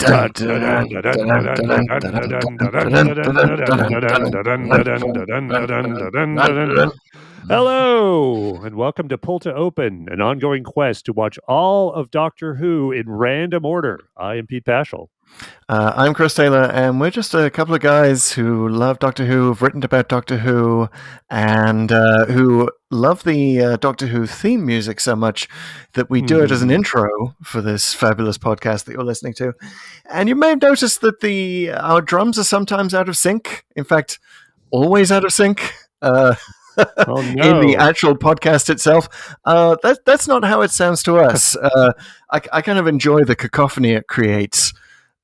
Dun, dun, dun, dun, dun, dun, dun, dun. Hello, and welcome to Pull to Open, an ongoing quest to watch all of Doctor Who in random order. I am Pete Paschal. I'm Chris Taylor, and we're just a couple of guys who love Doctor Who, have written about Doctor Who, and who love the Doctor Who theme music so much that we do it as an intro for this fabulous podcast that you're listening to. And you may have noticed that our drums are sometimes out of sync. In fact, always out of sync. Oh, no. In the actual podcast itself. That's not how it sounds to us. I kind of enjoy the cacophony it creates.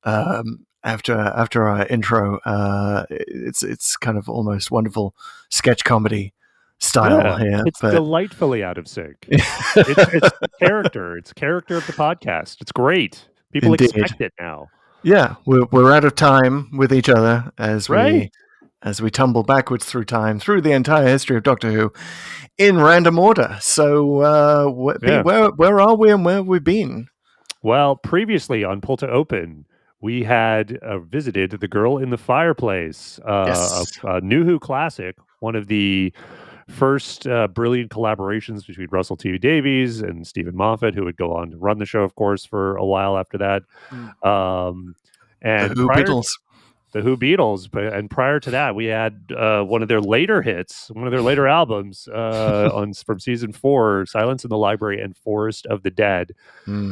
After our intro, it's kind of almost wonderful sketch comedy style here. It's delightfully out of sync. It's character. It's character of the podcast. It's great. People expect it now. Yeah, we're out of time with each other as we tumble backwards through time, through the entire history of Doctor Who, in random order. So where are we and where have we been? Well, previously on Pull to Open, we had visited The Girl in the Fireplace, a New Who classic, one of the first brilliant collaborations between Russell T. Davies and Stephen Moffat, who would go on to run the show, of course, for a while after that. And the Who Beatles. The Who Beatles, and prior to that, we had one of their later hits, one of their later albums from season 4, Silence in the Library and Forest of the Dead.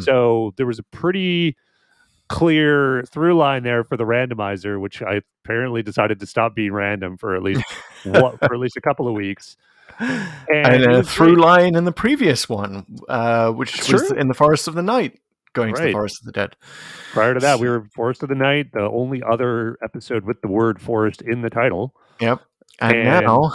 So there was a pretty clear through line there for the randomizer, which I apparently decided to stop being random for at least a couple of weeks. And a through line in the previous one, which was in the Forest of the Night. Going to the Forest of the Dead. Prior to that, we were Forest of the Night, the only other episode with the word forest in the title. Yep. And now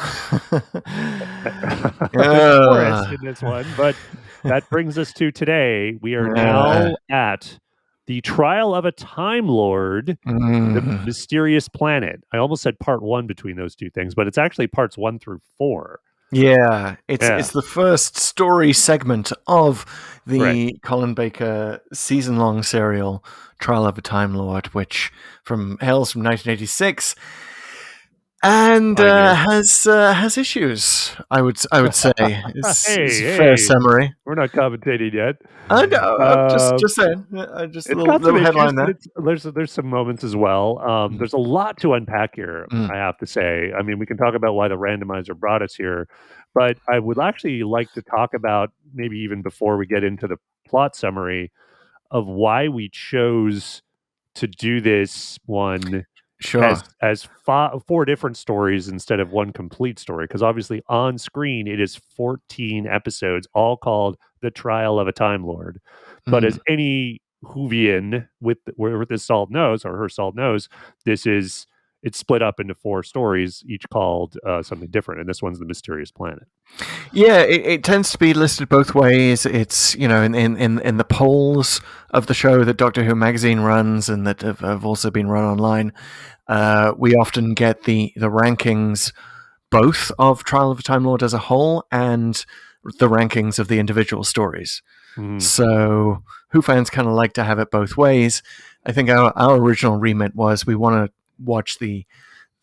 forest in this one. But that brings us to today. We are now at the Trial of a Time Lord, the Mysterious Planet. I almost said part 1 between those two things, but it's actually parts 1 through 4. Yeah, it's the first story segment of the Colin Baker season-long serial Trial of a Time Lord, which hails from 1986 and has issues. I would say it's a fair summary. We're not commentating yet. I know. I'm just saying. Just a little headline there. There's some moments as well. There's a lot to unpack here, I have to say. I mean, we can talk about why the randomizer brought us here, but I would actually like to talk about, maybe even before we get into the plot summary, of why we chose to do this one as 4 different stories instead of one complete story. Because obviously on screen it is 14 episodes, all called The Trial of a Time Lord. But as any Whovian with his salt knows, or her salt knows, it's split up into 4 stories, each called something different, and this one's The Mysterious Planet. Yeah, it tends to be listed both ways. It's, in the polls of the show that Doctor Who magazine runs and that have also been run online, we often get the rankings both of Trial of a Time Lord as a whole and the rankings of the individual stories. So Who fans kind of like to have it both ways. I think our original remit was we want to watch the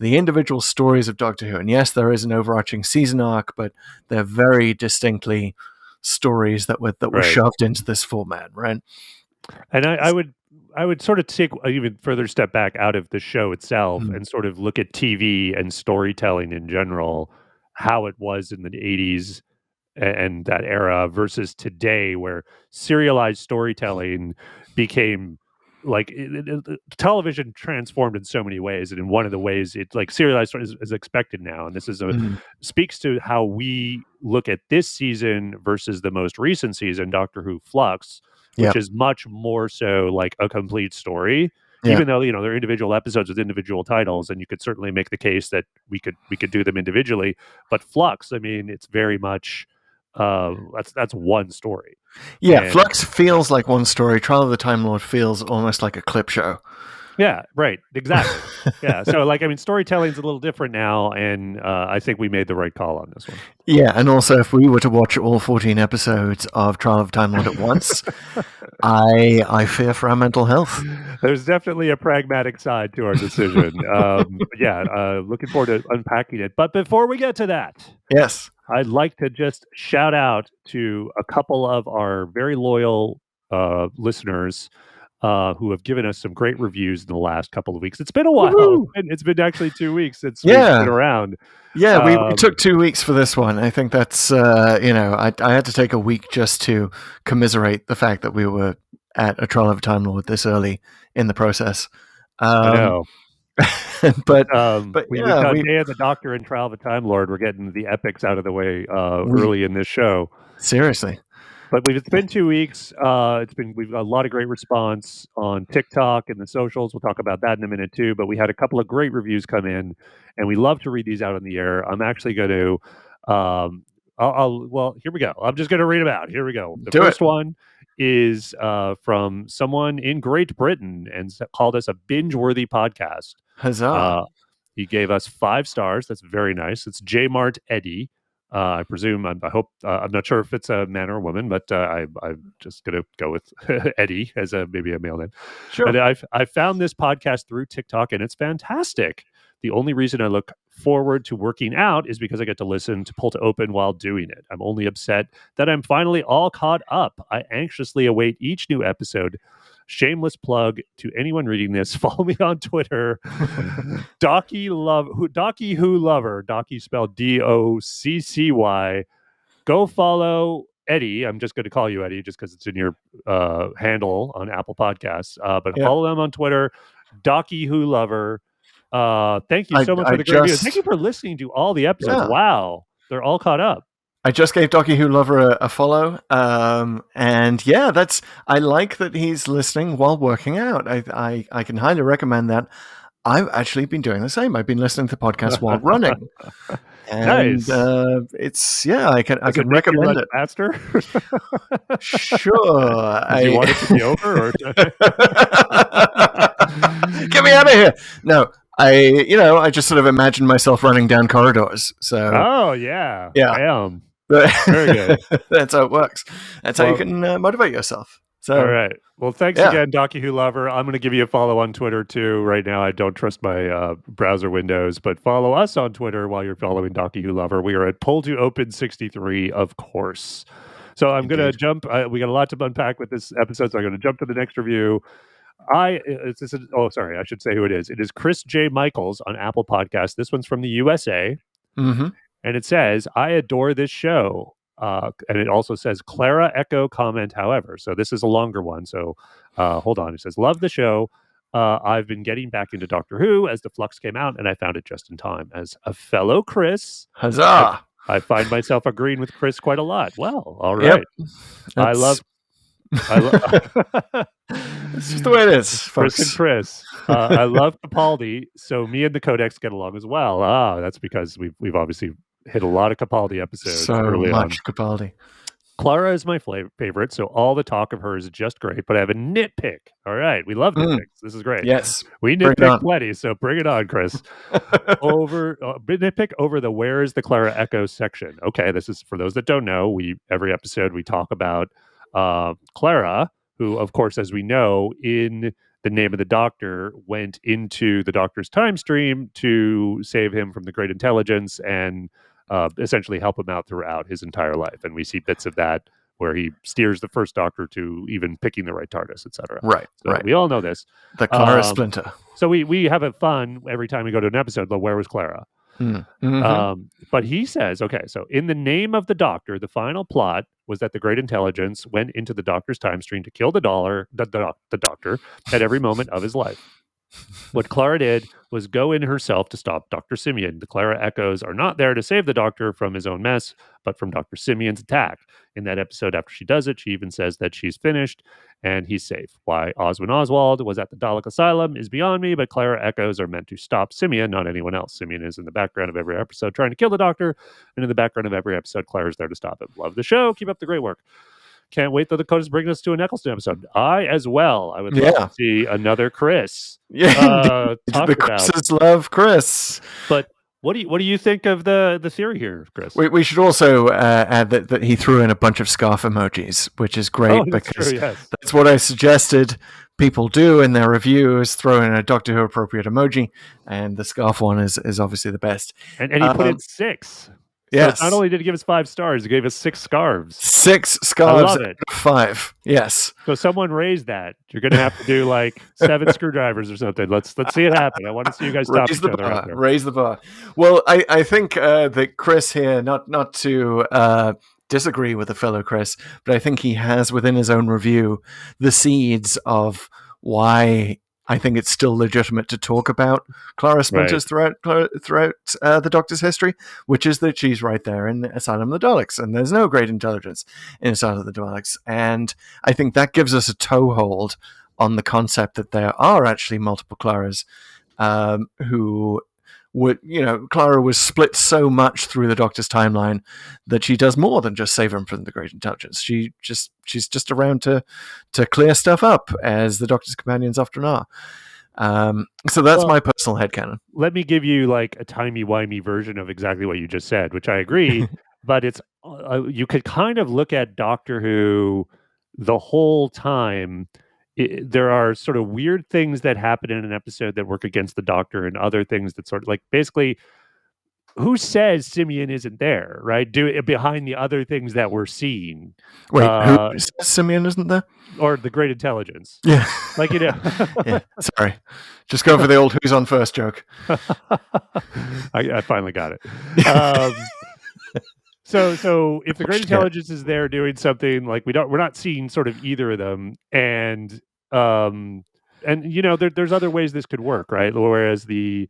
individual stories of Doctor Who. And yes, there is an overarching season arc, but they're very distinctly stories that were shoved into this format, right? And I would sort of take an even further step back out of the show itself and sort of look at TV and storytelling in general, how it was in the 80s and that era versus today, where serialized storytelling became television transformed in so many ways, and in one of the ways it's like serialized is expected now, and this is speaks to how we look at this season versus the most recent season, Doctor Who Flux, which is much more so like a complete story. Even though there are individual episodes with individual titles, and you could certainly make the case that we could do them individually, but Flux, I mean, it's very much that's one story. Yeah, Flux feels like one story. Trial of the Time Lord feels almost like a clip show. Yeah, right. Exactly. Yeah. So, like, I mean, storytelling's a little different now, and I think we made the right call on this one. Yeah, and also if we were to watch all 14 episodes of Trial of Time Lord at once, I fear for our mental health. There's definitely a pragmatic side to our decision. Looking forward to unpacking it. But before we get to that, Yes. I'd like to just shout out to a couple of our very loyal listeners who have given us some great reviews in the last couple of weeks. It's been a while. It's been actually 2 weeks since we've been around. Yeah, we took 2 weeks for this one. I think that's, I had to take a week just to commiserate the fact that we were at a Trial of a Time Lord this early in the process. I know. but we've got Day of the Doctor and Trial of a Time Lord. We're getting the epics out of the way early in this show. Seriously. But it's been 2 weeks. We've got a lot of great response on TikTok and the socials. We'll talk about that in a minute too. But we had a couple of great reviews come in, and we love to read these out on the air. I'm actually going to. Here we go. I'm just going to read them out. Here we go. The first one is from someone in Great Britain and called us a binge-worthy podcast. Huzzah! He gave us 5 stars. That's very nice. It's J Mart Eddie. I presume. I hope. I'm not sure if it's a man or a woman, but I'm just gonna go with Eddie as maybe a male name. Sure. And I found this podcast through TikTok, and it's fantastic. The only reason I look forward to working out is because I get to listen to Pull to Open while doing it. I'm only upset that I'm finally all caught up. I anxiously await each new episode. Shameless plug to anyone reading this. Follow me on Twitter. Docky Who Lover. Docky spelled DOCCY. Go follow Eddie. I'm just going to call you Eddie just because it's in your handle on Apple Podcasts. But follow them on Twitter. Docky Who Lover. Thank you so much for the great review. Thank you for listening to all the episodes. Yeah. Wow. They're all caught up. I just gave Docky Who Lover a follow, and yeah, I like that he's listening while working out. I can highly recommend that. I've actually been doing the same. I've been listening to podcasts while running, and nice. I can recommend it. Faster? Sure. Do you want it to be over? Or get me out of here! No. I just sort of imagine myself running down corridors. So, yeah, I am. Very good. That's how it works. That's how you can motivate yourself. So, all right. Well, thanks again, Docky Who Lover. I'm going to give you a follow on Twitter too. Right now, I don't trust my browser windows, but follow us on Twitter while you're following Docky Who Lover. We are at Pull to Open 63, of course. So I'm going to jump. We got a lot to unpack with this episode, so I'm going to jump to the next review. I should say who it is. It is Chris J. Michaels on Apple Podcasts. This one's from the USA. Mm-hmm. And it says, I adore this show. And it also says Clara Echo comment, however. So this is a longer one. So hold on. It says, love the show. I've been getting back into Doctor Who as the Flux came out, and I found it just in time. As a fellow Chris, huzzah! I find myself agreeing with Chris quite a lot. Well, all right. Yep. I love it's just the way it is, folks. Chris and Chris. I love Capaldi, so me and the Codex get along as well. That's because we've obviously hit a lot of Capaldi episodes. So early much on. Capaldi. Clara is my favorite, so all the talk of her is just great. But I have a nitpick. All right, we love nitpicks. This is great. Yes, we nitpick plenty, so bring it on, Chris. Nitpick over the "Where is the Clara Echo" section. Okay, this is for those that don't know. Every episode we talk about Clara, who, of course, as we know, in The Name of the Doctor, went into the Doctor's time stream to save him from the Great Intelligence and essentially help him out throughout his entire life. And we see bits of that where he steers the first Doctor to even picking the right TARDIS, etc. Right, so right. We all know this. The Clara Splinter. So we have it fun every time we go to an episode, but where was Clara? Mm-hmm. But he says, okay, so in the name of the Doctor, the final plot was that the Great Intelligence went into the Doctor's time stream to kill the Doctor at every moment of his life. What Clara did was go in herself to stop Dr. Simeon. The Clara Echoes are not there to save the Doctor from his own mess, but from Dr. Simeon's attack. In that episode, after she does it, she even says that she's finished and he's safe. Why Oswin Oswald was at the Dalek Asylum is beyond me, but Clara Echoes are meant to stop Simeon, not anyone else. Simeon is in the background of every episode trying to kill the Doctor, and in the background of every episode, Clara's there to stop him. Love the show. Keep up the great work. Can't wait till the Dakotas bring us to a Eccleston episode. I as well. I would love to see another Chris. Yeah, talked the about. Chris's love Chris. But what do you think of the theory here, Chris? We should also add that he threw in a bunch of scarf emojis, which is great because that's what I suggested people do in their reviews, throw in a Doctor Who appropriate emoji, and the scarf one is obviously the best. And he put in 6. Yes. So not only did he give us 5 stars, he gave us 6 scarves. 6 scarves out of 5. Yes. So someone raised that. You're going to have to do like 7 screwdrivers or something. Let's see it happen. I want to see you guys top each other out there. Raise the bar. Well, I think that Chris here, not to disagree with a fellow Chris, but I think he has within his own review the seeds of why I think it's still legitimate to talk about Clara Splinters throughout the Doctor's history, which is that she's right there in Asylum of the Daleks, and there's no great intelligence in Asylum of the Daleks. And I think that gives us a toehold on the concept that there are actually multiple Claras who would, Clara was split so much through the Doctor's timeline that she does more than just save him from the great intelligence. She's just around to clear stuff up, as the Doctor's companions often are. So that's my personal headcanon. Let me give you like a timey-wimey version of exactly what you just said, which I agree, but it's you could kind of look at Doctor Who the whole time. There are sort of weird things that happen in an episode that work against the Doctor, and other things that sort of like basically, who says Simeon isn't there, right? Behind the other things that we're seeing. Wait, who says Simeon isn't there? Or the great intelligence. Yeah. Like, yeah, sorry. Just go for the old who's on first joke. I finally got it. So if the great intelligence is there doing something, like we're not seeing sort of either of them, and there's other ways this could work, right? Whereas the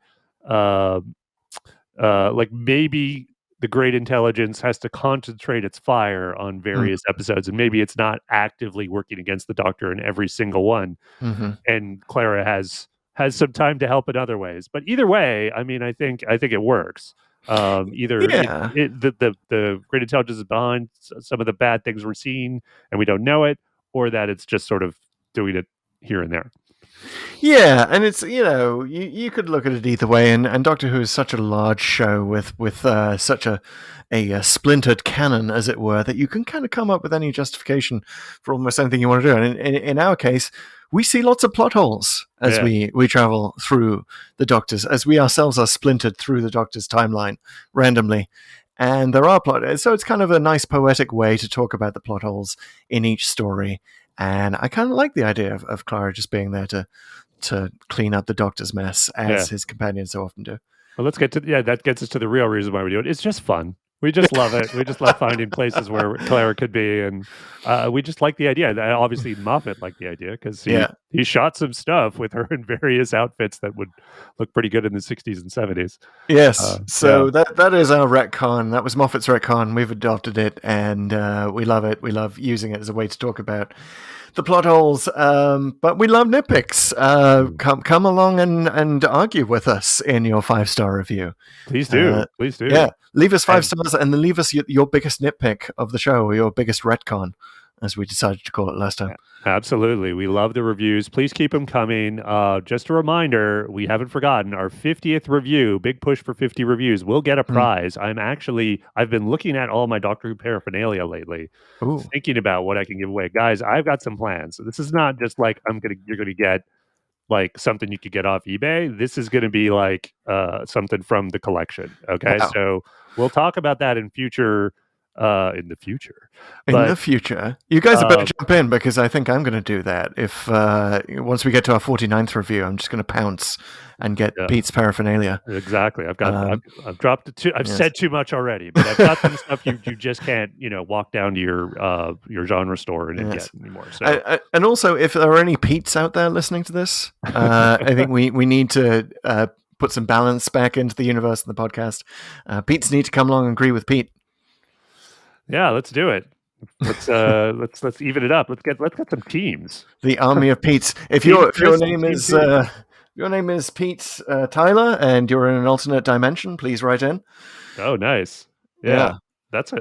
like maybe the great intelligence has to concentrate its fire on various episodes, and maybe it's not actively working against the Doctor in every single one, and Clara has some time to help in other ways. But either way, I mean, I think it works. Either the great intelligence is behind some of the bad things we're seeing and we don't know it, or that it's just sort of doing it here and there. Yeah, and it's, you could look at it either way, and Doctor Who is such a large show with such a splintered canon, as it were, that you can kind of come up with any justification for almost anything you want to do. And in our case, we see lots of plot holes as we travel through the Doctor's, as we ourselves are splintered through the Doctor's timeline randomly. And there are plot, so it's kind of a nice poetic way to talk about the plot holes in each story. And I kind of like the idea of Clara just being there to clean up the Doctor's mess, as his companions so often do. Well, let's get to that gets us to the real reason why we do it. It's just fun. We just love it. We just love finding places where Clara could be, and we just like the idea. Obviously, Moffat liked the idea because he shot some stuff with her in various outfits that would look pretty good in the 60s and 70s. Yes, that is our retcon. That was Moffat's retcon. We've adopted it, and we love it. We love using it as a way to talk about the plot holes, but we love nitpicks. Come along and argue with us in your 5-star review. Please do. Please do. Yeah, leave us 5 stars and then leave us your biggest nitpick of the show, or your biggest retcon, as we decided to call it last time. Absolutely. We love the reviews. Please keep them coming. Just a reminder, we haven't forgotten our 50th review, big push for 50 reviews. We'll get a prize. I've been looking at all my Doctor Who paraphernalia lately, thinking about what I can give away. Guys, I've got some plans. So this is not just like you're going to get like something you could get off eBay. This is going to be like something from the collection. Okay. Wow. So we'll talk about that in the future. In the future, you guys had better jump in, because I think I'm going to do that. If once we get to our 49th review, I'm just going to pounce and get Pete's paraphernalia. Exactly. I've dropped it. I've said too much already, but I've got some stuff you just can't walk down to your genre store and get anymore. So and also, if there are any Pete's out there listening to this, I think we need to put some balance back into the universe and the podcast. Pete's need to come along and agree with Pete. Yeah, let's do it. Let's even it up. Let's get some teams. The army of Pete's. If your name is Pete Tyler and you're in an alternate dimension, please write in. Oh, nice. Yeah. That's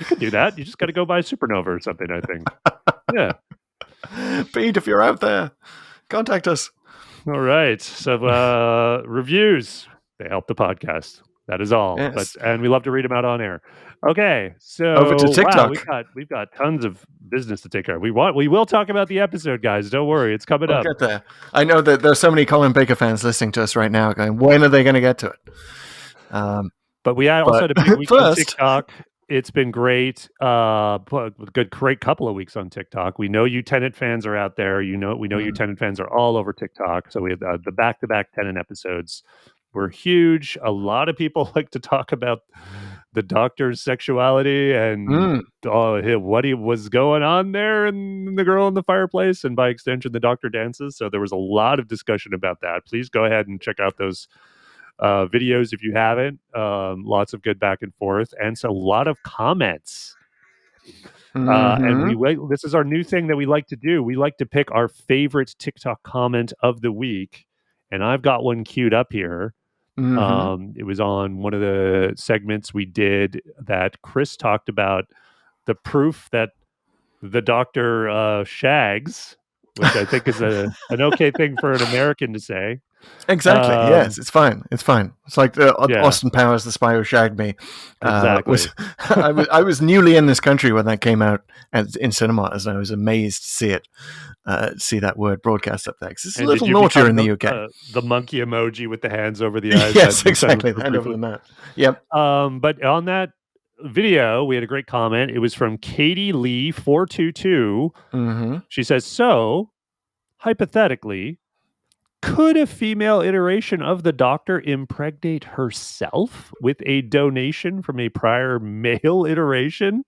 You could do that. You just got to go buy Supernova or something, I think. Yeah. Pete, if you're out there, contact us. All right. So reviews, they help the podcast. That is all. Yes. And we love to read them out on air. Okay. So Over to TikTok. wow, we've got tons of business to take care of. We will talk about the episode, guys. Don't worry. It's coming up. We'll get there. I know that there's so many Colin Baker fans listening to us right now going, when are they going to get to it? But we also had a big week on TikTok. It's been great. Great couple of weeks on TikTok. We know you Tenet fans are out there. We know you Tenet fans are all over TikTok. So we have the back-to-back Tenet episodes. We're huge. A lot of people like to talk about the Doctor's sexuality and what he was going on there and the girl in the fireplace, and by extension, the Doctor dances. So there was a lot of discussion about that. Please go ahead and check out those videos if you haven't. Lots of good back and forth, and so a lot of comments. And this is our new thing that we like to do. We like to pick our favorite TikTok comment of the week, and I've got one queued up here. It was on one of the segments we did that Chris talked about the proof that the Doctor shags, which I think is an okay thing for an American to say. Exactly. Yes, it's fine. It's fine. It's like Austin Powers, The Spy Who Shagged Me. Exactly. I was newly in this country when that came out in cinemas, and I was amazed to see it. See that word broadcast up there. Because it's a little naughtier in the UK. The monkey emoji with the hands over the eyes. Yes, exactly. Hand over the mouth. Yep. But on that video, we had a great comment. It was from Katie Lee 422. She says, so hypothetically, could a female iteration of the Doctor impregnate herself with a donation from a prior male iteration?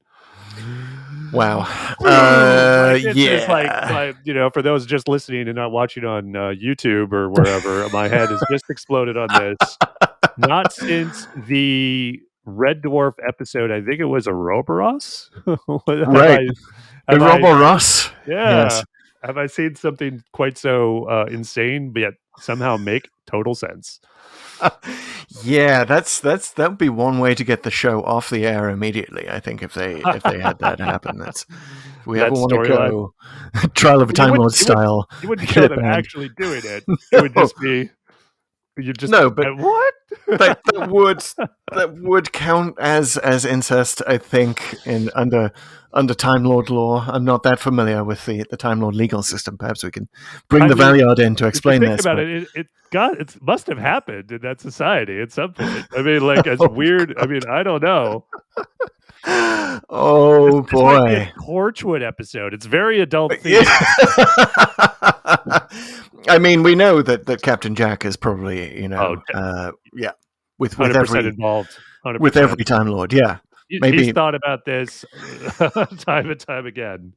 Wow. Yeah. Like, for those just listening and not watching on YouTube or wherever, my head has just exploded on this. Not since the Red Dwarf episode, I think it was Ouroboros. Right. Ouroboros. Yeah. Yes. Have I seen something quite so insane, but yet somehow make total sense? Yeah, that would be one way to get the show off the air immediately. I think if they had that happen, if we ever want to go Trial of a Time Lord style. You wouldn't show them actually doing it. It would just be. But what? that would count as incest, I think, under Time Lord law. I'm not that familiar with the Time Lord legal system. Perhaps we can bring the Valeyard in to explain this. Think about it must have happened in that society at some point. I mean, like, it's weird. I mean, I don't know. Oh this boy! Might be a Torchwood episode. It's very adult themed. I mean, we know that Captain Jack is probably, with every involved, 100%. With every Time Lord, yeah. Maybe he's thought about this time and time again.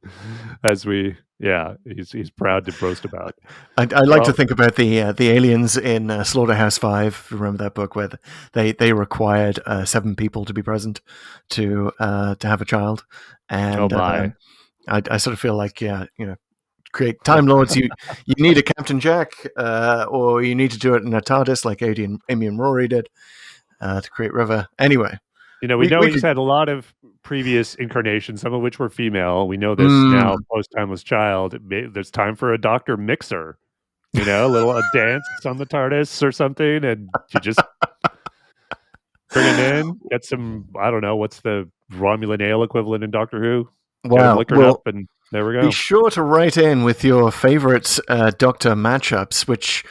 He's proud to boast about. I like to think about the aliens in Slaughterhouse 5. Remember that book where they required 7 people to be present to have a child, and I sort of feel like create Time Lords. You need a Captain Jack, or you need to do it in a TARDIS like Amy and Rory did to create River. Anyway. We know he's had a lot of previous incarnations, some of which were female. We know this now, post-Timeless Child. There's time for a Doctor mixer, a dance on the TARDIS or something, and you just bring it in, get some, I don't know, what's the Romulan ale equivalent in Doctor Who? Wow. Up, and there we go. Be sure to write in with your favorite Doctor matchups. Which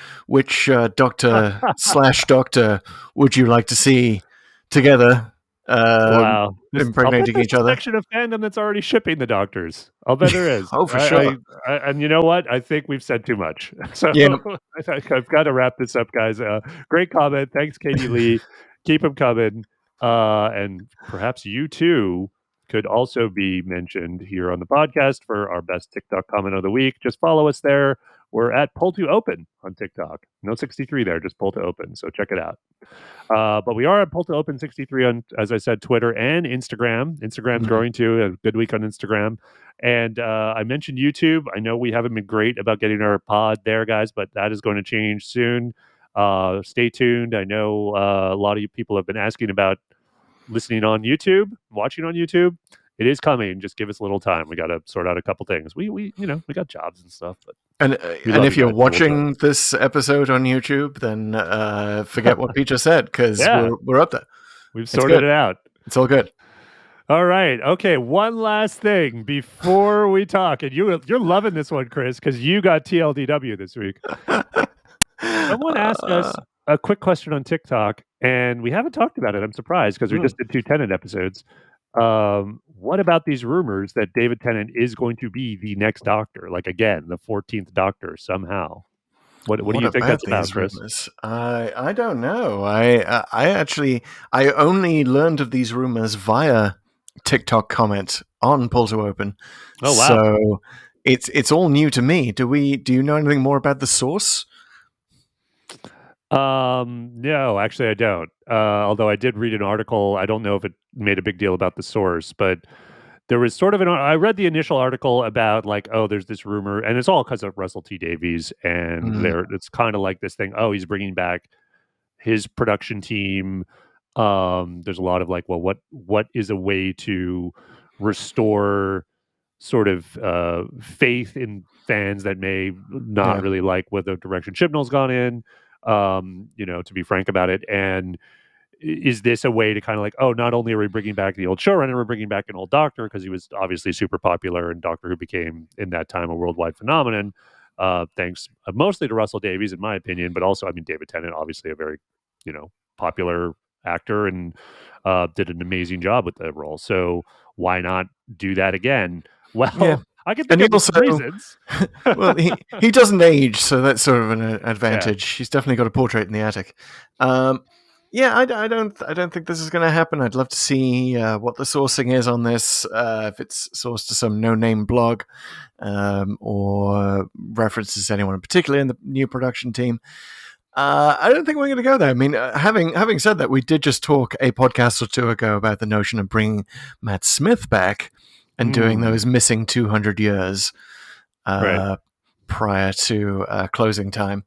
Doctor / Doctor would you like to see together? Wow. Impregnating each other. Section of fandom that's already shipping the Doctors. I'll bet there is. Oh, for sure. And you know what? I think we've said too much. So I've got to wrap this up, guys. Great comment. Thanks, Katie Lee. Keep them coming. And perhaps you too could also be mentioned here on the podcast for our best TikTok comment of the week. Just follow us there. We're at Pull to Open on TikTok. No 63 there, just Pull to Open. So check it out. But we are at Pull to Open 63 on, as I said, Twitter and Instagram. Instagram's growing too. A good week on Instagram. And I mentioned YouTube. I know we haven't been great about getting our pod there, guys, but that is going to change soon. Stay tuned. I know a lot of you people have been asking about listening on YouTube, watching on YouTube, it is coming. Just give us a little time. We got to sort out a couple things. We got jobs and stuff, but And if you're watching this episode on YouTube, then forget what Pete just said, because we're up there. We've sorted it out. It's all good. All right. Okay. One last thing before we talk, and you're loving this one, Chris, because you got TLDW this week. Someone asked us a quick question on TikTok, and we haven't talked about it. I'm surprised because we just did 2 Tennant episodes. What about these rumors that David Tennant is going to be the next Doctor? Like, again, the 14th Doctor somehow. What do you think that's about, Chris? Rumors? I don't know. I only learned of these rumors via TikTok comment on Pull to Open. Oh wow! So it's all new to me. Do you know anything more about the source? No, actually I don't. Although I did read an article. I don't know if it made a big deal about the source, but there was sort of I read the initial article about like, oh, there's this rumor, and it's all because of Russell T Davies, and it's kind of like this thing. Oh, he's bringing back his production team. There's a lot of like, well, what is a way to restore sort of faith in fans that may not really like what the direction Chibnall's gone in, to be frank about it. And is this a way to kind of like, oh, not only are we bringing back the old showrunner, we're bringing back an old Doctor, because he was obviously super popular, and Doctor Who became in that time a worldwide phenomenon, thanks mostly to Russell Davies, in my opinion, but also, I mean, David Tennant, obviously a very, popular actor, and did an amazing job with the role. So why not do that again? Well, I can think of reasons. Well, he doesn't age, so that's sort of an advantage. He's definitely got a portrait in the attic. I don't think this is going to happen. I'd love to see what the sourcing is on this, if it's sourced to some no-name blog, or references anyone in particular in the new production team. I don't think we're going to go there. I mean, having said that, we did just talk a podcast or two ago about the notion of bringing Matt Smith back and doing those missing 200 years prior to closing time.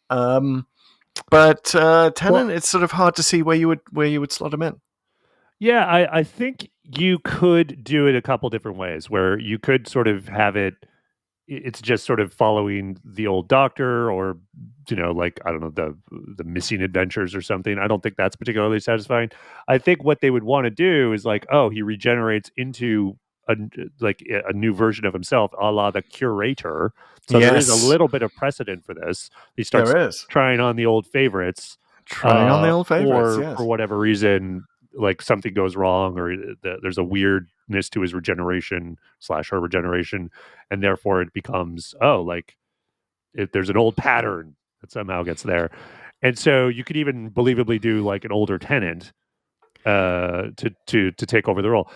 But Tennant, it's sort of hard to see where you would slot him in. Yeah, I think you could do it a couple different ways, where you could sort of have it's just sort of following the old Doctor, or like, I don't know, the missing adventures or something. I don't think that's particularly satisfying. I think what they would want to do is like, oh, he regenerates into a new version of himself, a la the Curator. So there is a little bit of precedent for this. He starts trying on the old favorites. Or for whatever reason, like something goes wrong, or there's a weirdness to his regeneration / her regeneration, and therefore it becomes, if there's an old pattern that somehow gets there. And so you could even believably do like an older Tennant to take over the role.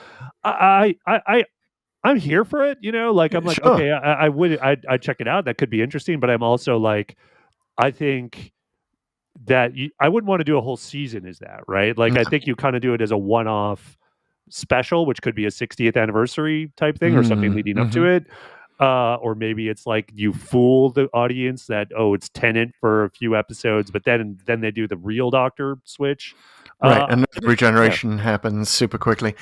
I'm here for it, like, I'm like, okay, I'd check it out. That could be interesting. But I'm also like, I think that I wouldn't want to do a whole season as that, right? Like, I think you kind of do it as a one-off special, which could be a 60th anniversary type thing, or something leading up to it. Or maybe it's like you fool the audience that, oh, it's Tennant for a few episodes, but then they do the real Doctor switch. Right, and regeneration happens super quickly.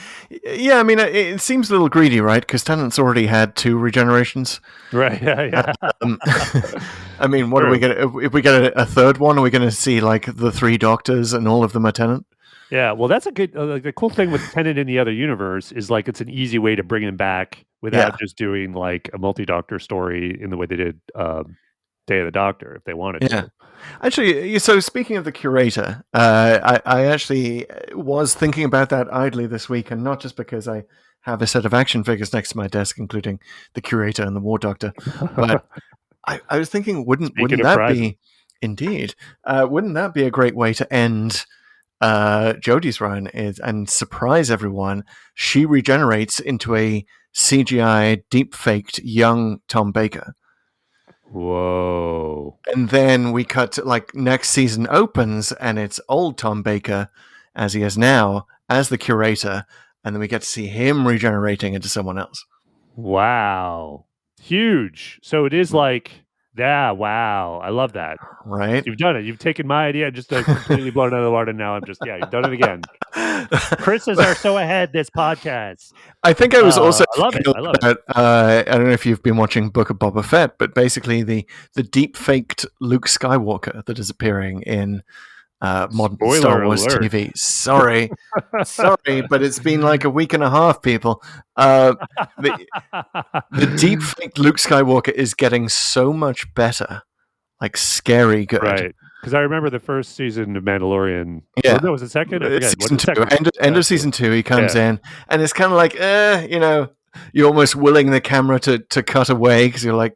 Yeah, I mean, it seems a little greedy, right? Because Tennant's already had 2 regenerations. Right, yeah. I mean, what are we going to... If we get a third one, are we going to see, like, the 3 Doctors and all of them are Tennant? Yeah, well, that's a good... the cool thing with Tennant in the other universe is, like, it's an easy way to bring him back without just doing, like, a multi-Doctor story in the way they did Day of the Doctor, if they wanted to. Actually, so speaking of the Curator, I actually was thinking about that idly this week, and not just because I have a set of action figures next to my desk, including the Curator and the War Doctor, but I was thinking, wouldn't that be... Indeed. Wouldn't that be a great way to end Jodie's run and surprise everyone? She regenerates into a CGI deep-faked young Tom Baker. Whoa. And then we cut to, like, next season opens and it's old Tom Baker, as he is now, as the Curator, and then we get to see him regenerating into someone else. Wow. Huge. So it is like Yeah, wow. I love that. Right? You've done it. You've taken my idea and just completely blown it out of the water. Now I'm just, you've done it again. Chris's are so ahead, this podcast. I think I was also I love it. I love it. I don't know if you've been watching Book of Boba Fett, but basically the deep faked Luke Skywalker that is appearing in modern Spoiler Star Wars alert. TV. Sorry, but it's been like a week and a half, people. The deep faked Luke Skywalker is getting so much better, like scary good. Right. Because I remember the first season of Mandalorian. Yeah. Oh, no, was it second? I forget. Season two. End of season 2, he comes in, and it's kind of like, you're almost willing the camera to cut away because you're like,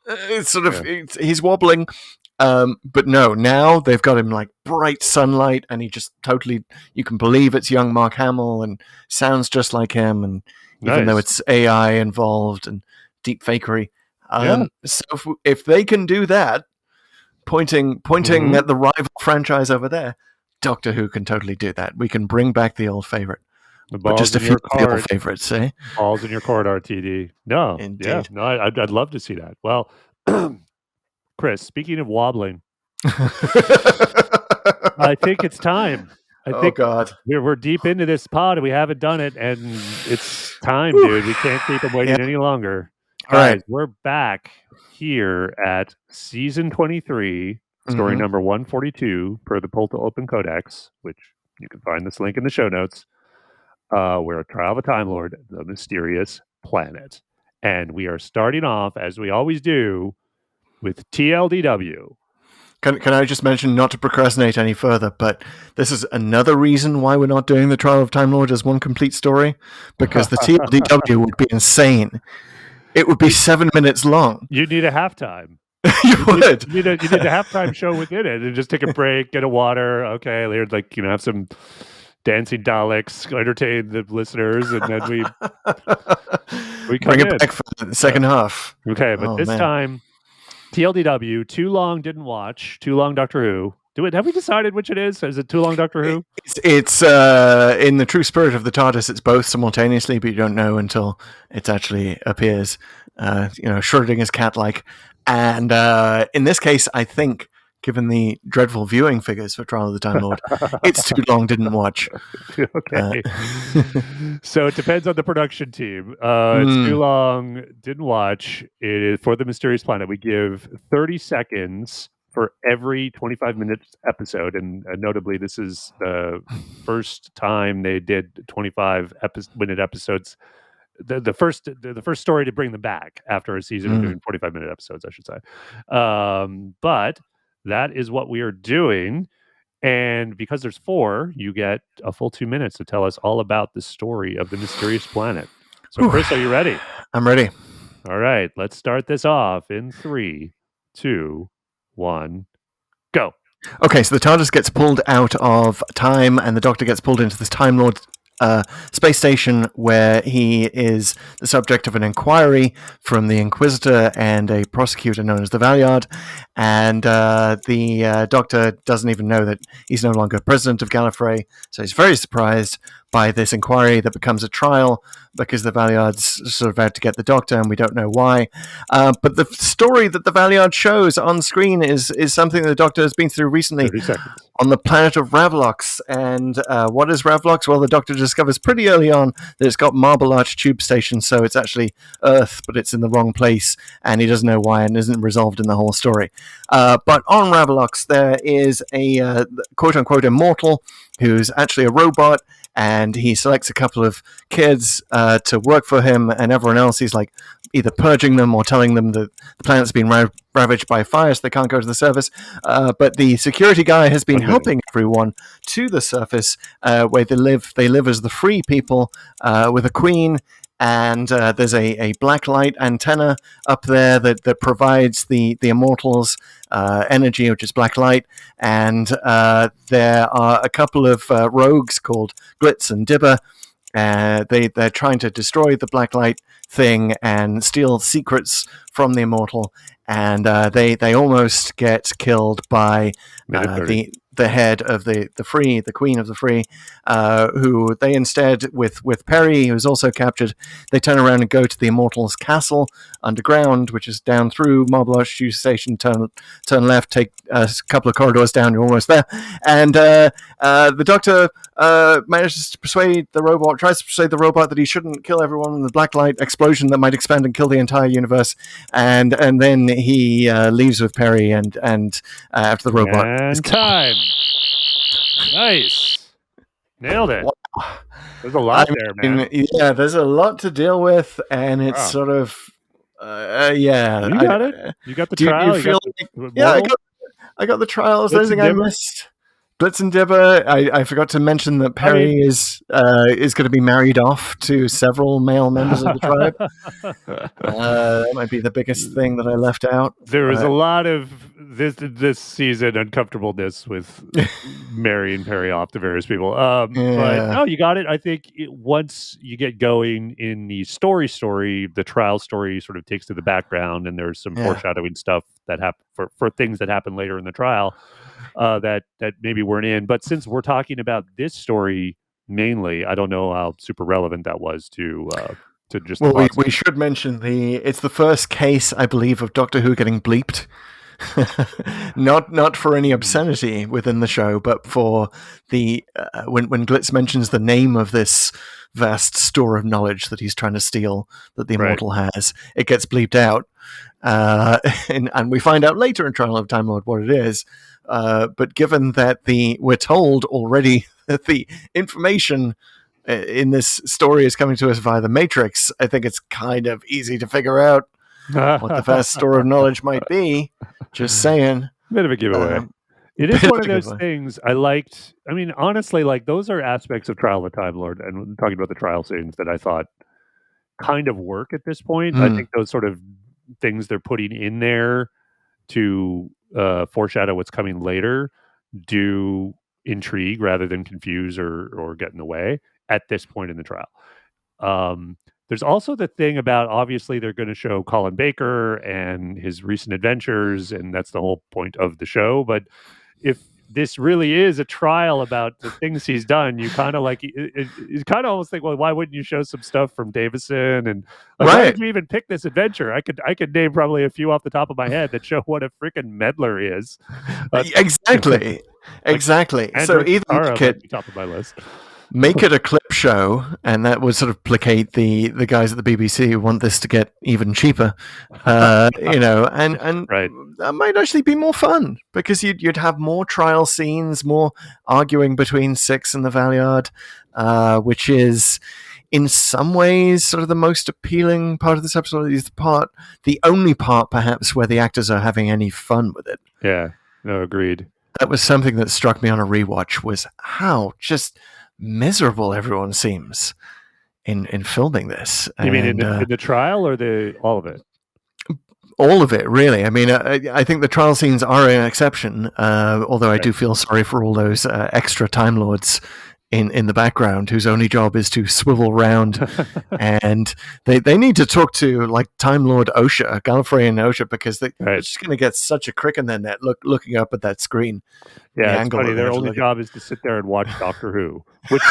it's sort of, he's wobbling. But no, now they've got him like bright sunlight, and he just totally, you can believe it's young Mark Hamill and sounds just like him, and even though it's AI involved and deep fakery. So if they can do that, pointing at the rival franchise over there, Doctor Who can totally do that. We can bring back the old favorite. But just a few of the old favorites, eh? Balls in your court, RTD. No. Indeed. Yeah. No, I'd love to see that. Well, Chris, speaking of wobbling, I think it's time. I think God. We're deep into this pod and we haven't done it, and it's time, dude. We can't keep them waiting any longer. All right. We're back here at season 23, story number 142 per the Pull to Open Codex, which you can find this link in the show notes. We're a trial of a Time Lord, the mysterious planet. And we are starting off, as we always do, with TLDW. Can I just mention, not to procrastinate any further, but this is another reason why we're not doing the Trial of Time Lord as one complete story, because the TLDW would be insane. It would be 7 minutes long. You'd need a halftime. You would. You need a halftime show within it, and just take a break, get a water. Okay, later, have some dancing Daleks, entertain the listeners, and then we bring it back for the second half. Okay, but this time, TLDW, Too Long Didn't Watch, Too Long Doctor Who. Have we decided which it is? Is it Too Long Doctor Who? It's in the true spirit of the TARDIS, it's both simultaneously, but you don't know until it actually appears. Schrodinger's cat-like. And in this case, I think, given the dreadful viewing figures for Trial of the Time Lord, it's Too Long Didn't Watch. Okay. So it depends on the production team. It's Too Long Didn't Watch. It is for the Mysterious Planet. We give 30 seconds for every 25 minutes episode, and notably, this is the first time they did 25-minute episodes. The first story to bring them back after a season of doing 45-minute episodes, I should say. But that is what we are doing, and because there's 4, you get a full 2 minutes to tell us all about the story of the Mysterious Planet. So, Chris, are you ready? I'm ready. All right, let's start this off in 3, 2, 1, go. Okay, so the TARDIS gets pulled out of time, and the Doctor gets pulled into this Time Lord space station, where he is the subject of an inquiry from the Inquisitor and a prosecutor known as the Valeyard, and the Doctor doesn't even know that he's no longer president of Gallifrey, so he's very surprised by this inquiry that becomes a trial because the Valeyard's sort of out to get the Doctor, and we don't know why. But the story that the Valeyard shows on screen is something that the Doctor has been through recently on the planet of Ravlox. And what is Ravlox? Well, the Doctor discovers pretty early on that it's got Marble Arch tube station, so it's actually Earth, but it's in the wrong place, and he doesn't know why, and isn't resolved in the whole story. But on Ravlox, there is a quote-unquote immortal who's actually a robot, and he selects a couple of kids to work for him, and everyone else, he's like either purging them or telling them that the planet's been ravaged by fire, so they can't go to the surface. But the security guy has been helping everyone to the surface, where they live as the free people with a queen. And there's a black light antenna up there that provides the immortals energy, which is black light. And there are a couple of rogues called Glitz and Dibber. They're trying to destroy the black light thing and steal secrets from the immortal. And they almost get killed by the the head of the Free, the Queen of the Free, who they instead, with Perry, who's also captured, they turn around and go to the Immortals' castle underground, which is down through Marble Arch Tube Station, turn left, take a couple of corridors down, you're almost there. And the Doctor manages to persuade the robot, tries to persuade the robot that he shouldn't kill everyone in the black light explosion that might expand and kill the entire universe. And then he leaves with Perry and after the robot. And time. Nice. Nailed it. There's a lot there, man. Yeah, there's a lot to deal with, and it's sort of, yeah. You got it. You got the trial. You feel I got the trial. Is there anything I missed? Blitz and Dibber. I forgot to mention that Perry is going to be married off to several male members of the tribe. That might be the biggest thing that I left out. There is a lot of this season uncomfortableness with marrying Perry off to various people. But no, you got it. I think once you get going in the story, the trial story sort of takes to the background, and there's some foreshadowing stuff that happen for things that happen later in the trial. That maybe weren't in, but since we're talking about this story mainly, I don't know how super relevant that was to just. Well, we should mention it's the first case, I believe, of Doctor Who getting bleeped. not for any obscenity within the show, but for the when Glitz mentions the name of this vast store of knowledge that he's trying to steal, that the Immortal has, it gets bleeped out, and we find out later in Trial of Time Lord what it is. But given that we're told already that the information in this story is coming to us via the Matrix, I think it's kind of easy to figure out what the vast store of knowledge might be. Just saying. Bit of a giveaway. It is one of those things I liked. I mean, honestly, like those are aspects of Trial of the Time Lord, and talking about the trial scenes that I thought kind of work at this point. I think those sort of things they're putting in there to foreshadow what's coming later do intrigue rather than confuse or get in the way at this point in the trial. There's also the thing about, obviously, they're going to show Colin Baker and his recent adventures, and that's the whole point of the show. But if this really is a trial about the things he's done, you kind of like, you kind of almost think, well, why wouldn't you show some stuff from Davison? And why did you even pick this adventure? I could name probably a few off the top of my head that show what a freaking meddler is. Exactly. So either make it top of my list. Make it a clip show, and that would sort of placate the guys at the BBC who want this to get even cheaper, and that might actually be more fun because you'd have more trial scenes, more arguing between Six and the Valeyard, which is in some ways sort of the most appealing part of this episode. Is the only part perhaps where the actors are having any fun with it. Yeah, no, agreed. That was something that struck me on a rewatch, was how just miserable everyone seems in filming this. You mean in the trial or all of it? All of it, really. I mean, I think the trial scenes are an exception, although I do feel sorry for all those extra Time Lords in the background whose only job is to swivel round, and they need to talk to like Time Lord Osha, Gallifrey and Osha, because they're just going to get such a crick in their net looking up at that screen. Yeah, it's funny. Their only job is to sit there and watch Doctor Who, which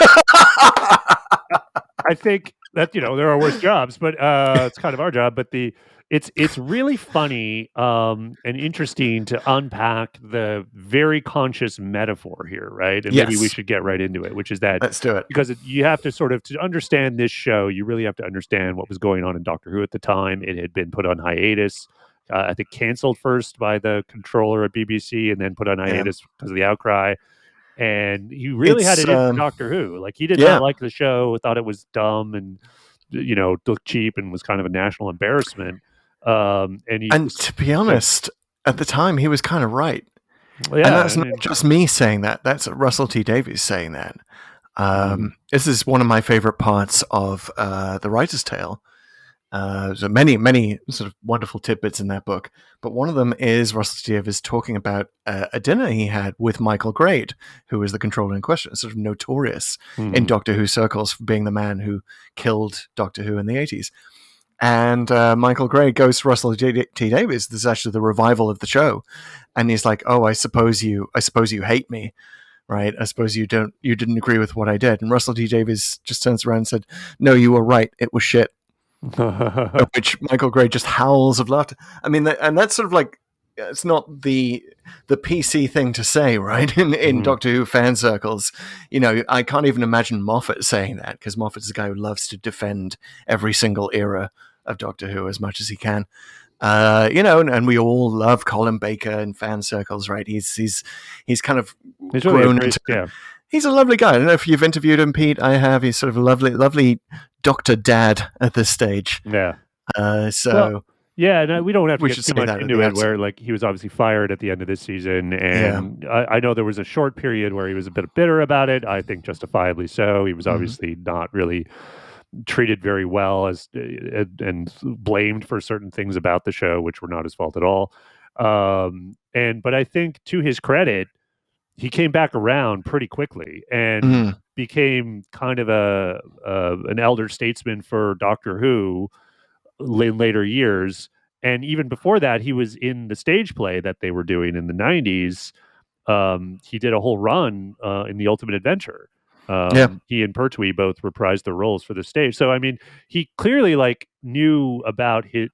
I think that there are worse jobs, but it's kind of our job. But it's really funny and interesting to unpack the very conscious metaphor here, right? And maybe we should get right into it, which is that let's do it, because you have to sort of, to understand this show, you really have to understand what was going on in Doctor Who at the time. It had been put on hiatus. I think canceled first by the controller at BBC, and then put on hiatus because of the outcry. And he really had it in Doctor Who. Like, he did not like the show, thought it was dumb and looked cheap, and was kind of a national embarrassment. And to be honest, at the time he was kind of right. Well, and that's not just me saying that. That's Russell T Davies saying that. This is one of my favorite parts of The Writer's Tale. So many sort of wonderful tidbits in that book, but one of them is Russell T Davies talking about a dinner he had with Michael Grade, who was the controller in question, sort of notorious in Doctor Who circles for being the man who killed Doctor Who in the 80s. And Michael Gray goes to Russell T Davies. This is actually the revival of the show, and he's like, "Oh, I suppose you hate me, right? I suppose you didn't agree with what I did." And Russell T Davies just turns around and said, "No, you were right. It was shit." At which Michael Gray just howls of laughter. I mean, and that's sort of like, it's not the PC thing to say, right? In Doctor Who fan circles, I can't even imagine Moffat saying that, because Moffat's a guy who loves to defend every single era of Doctor Who as much as he can. And we all love Colin Baker in fan circles, right? He's kind of He's grown really into. yeah. He's a lovely guy. I don't know if you've interviewed him, Pete. I have. He's sort of a lovely Doctor Dad at this stage. Yeah. So. Yeah, no, we don't have to We get should too say much that at into the it, outset. where like he was obviously fired at the end of this season, and I know there was a short period where he was a bit bitter about it. I think justifiably so. He was obviously not really treated very well and blamed for certain things about the show, which were not his fault at all. But I think, to his credit, he came back around pretty quickly and became kind of an elder statesman for Doctor Who in later years. And even before that, he was in the stage play that they were doing in the 90s. He did a whole run in The Ultimate Adventure. He and Pertwee both reprised their roles for the stage. So, I mean, he clearly knew about he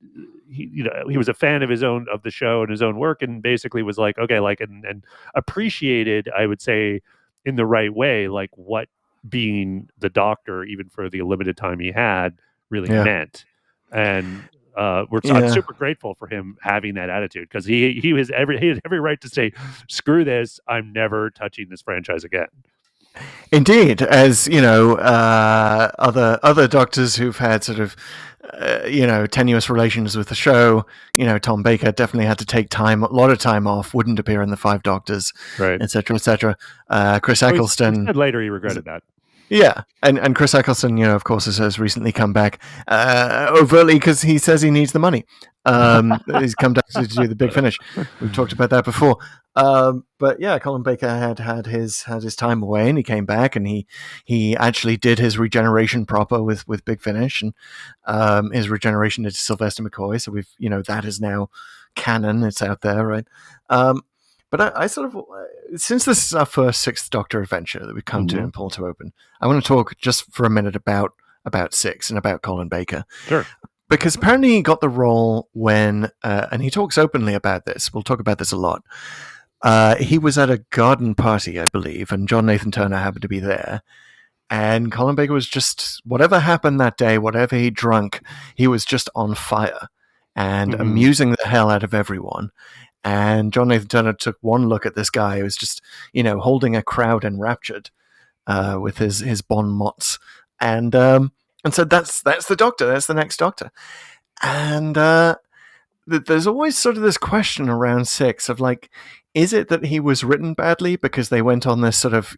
was a fan of the show and his own work, and basically was like, okay, and appreciated, I would say, in the right way, like what being the Doctor, even for the limited time he had, really meant. And I'm super grateful for him having that attitude, because he had every right to say, screw this, I'm never touching this franchise again. Indeed, as other doctors who've had sort of tenuous relations with the show. Tom Baker definitely had to take a lot of time off, wouldn't appear in the Five Doctors, right, etc., etc. Chris Eccleston. He said later he regretted that. Yeah, and Chris Eccleston, of course, has recently come back overtly because he says he needs the money. He's come back to do the Big Finish. We've talked about that before. But yeah, Colin Baker had his time away, and he came back, and he actually did his regeneration proper with Big Finish, and his regeneration into Sylvester McCoy. So we've that is now canon. It's out there, right? But I sort of, since this is our first Sixth Doctor adventure that we've come to in Pull to Open, I want to talk just for a minute about Six and about Colin Baker. Sure. Because apparently he got the role when, and he talks openly about this, we'll talk about this a lot, he was at a garden party, I believe, and John Nathan Turner happened to be there. And Colin Baker was just, whatever happened that day, whatever he drunk, he was just on fire and amusing the hell out of everyone. And John Nathan Turner took one look at this guy who was just, holding a crowd enraptured with his bon mots, and said, "That's the Doctor. That's the next Doctor." And there's always sort of this question around Six of like, is it that he was written badly because they went on this sort of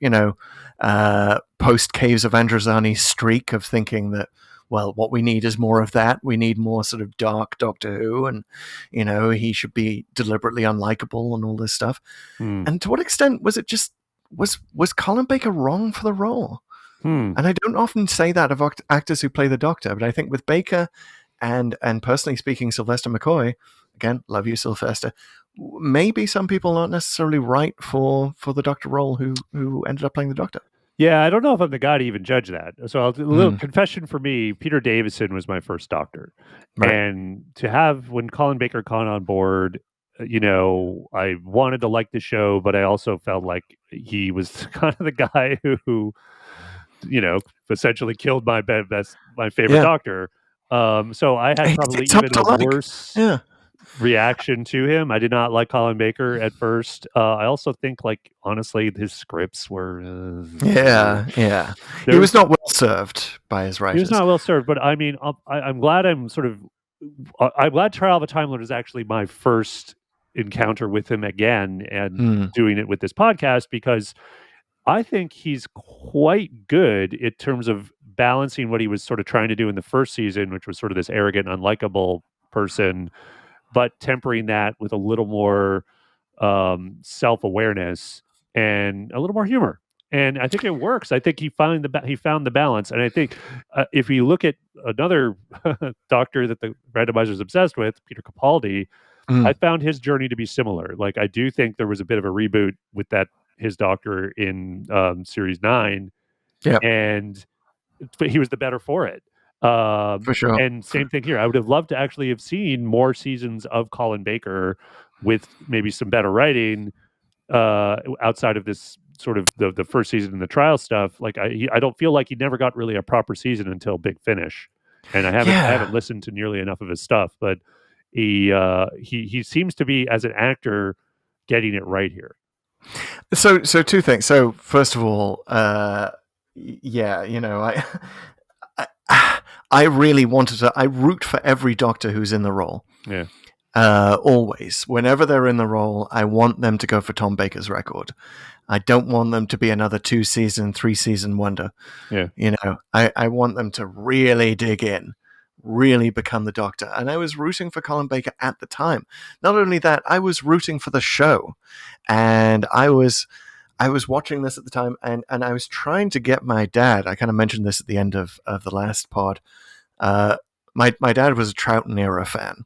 post Caves of Androzani streak of thinking that, well, what we need is more of that. We need more sort of dark Doctor Who, and he should be deliberately unlikable and all this stuff. And to what extent was it just was Colin Baker wrong for the role? And I don't often say that of actors who play the Doctor, but I think with Baker and personally speaking, Sylvester McCoy, again, love you, Sylvester, maybe some people aren't necessarily right for the Doctor role who ended up playing the Doctor. Yeah, I don't know if I'm the guy to even judge that. So a little confession for me, Peter Davison was my first Doctor. Right. And to have, when Colin Baker came on board, I wanted to like the show, but I also felt like he was kind of the guy who essentially killed my favorite Doctor. So I had probably even a worse reaction to him. I did not like Colin Baker at first. I also think, honestly, his scripts were he was not well served by his writers. He was not well served, but I mean, I'm glad I'm glad Trial of a Time Lord is actually my first encounter with him again, and doing it with this podcast, because I think he's quite good in terms of balancing what he was sort of trying to do in the first season, which was sort of this arrogant, unlikable person, but tempering that with a little more self-awareness and a little more humor. and I think it works. I think he found the balance, and I think if you look at another doctor that the randomizer is obsessed with, Peter Capaldi, I found his journey to be similar. Like, I do think there was a bit of a reboot with that his doctor in series 9, and but he was the better for it. For sure. And same thing here. I would have loved to actually have seen more seasons of Colin Baker with maybe some better writing outside of this sort of the first season and the trial stuff. Like, I don't feel like he never got really a proper season until Big Finish, and I haven't listened to nearly enough of his stuff. But he seems to be, as an actor, getting it right here. So two things. So first of all, yeah, you know, I really wanted to. I root for every doctor who's in the role. Yeah. Always, whenever they're in the role, I want them to go for Tom Baker's record. I don't want them to be another 2-season, 3-season wonder. Yeah. You know, I want them to really dig in, really become the Doctor. And I was rooting for Colin Baker at the time. Not only that, I was rooting for the show. And I was watching this at the time, and I was trying to get my dad. I kind of mentioned this at the end of the last pod. My dad was a Troughton era fan.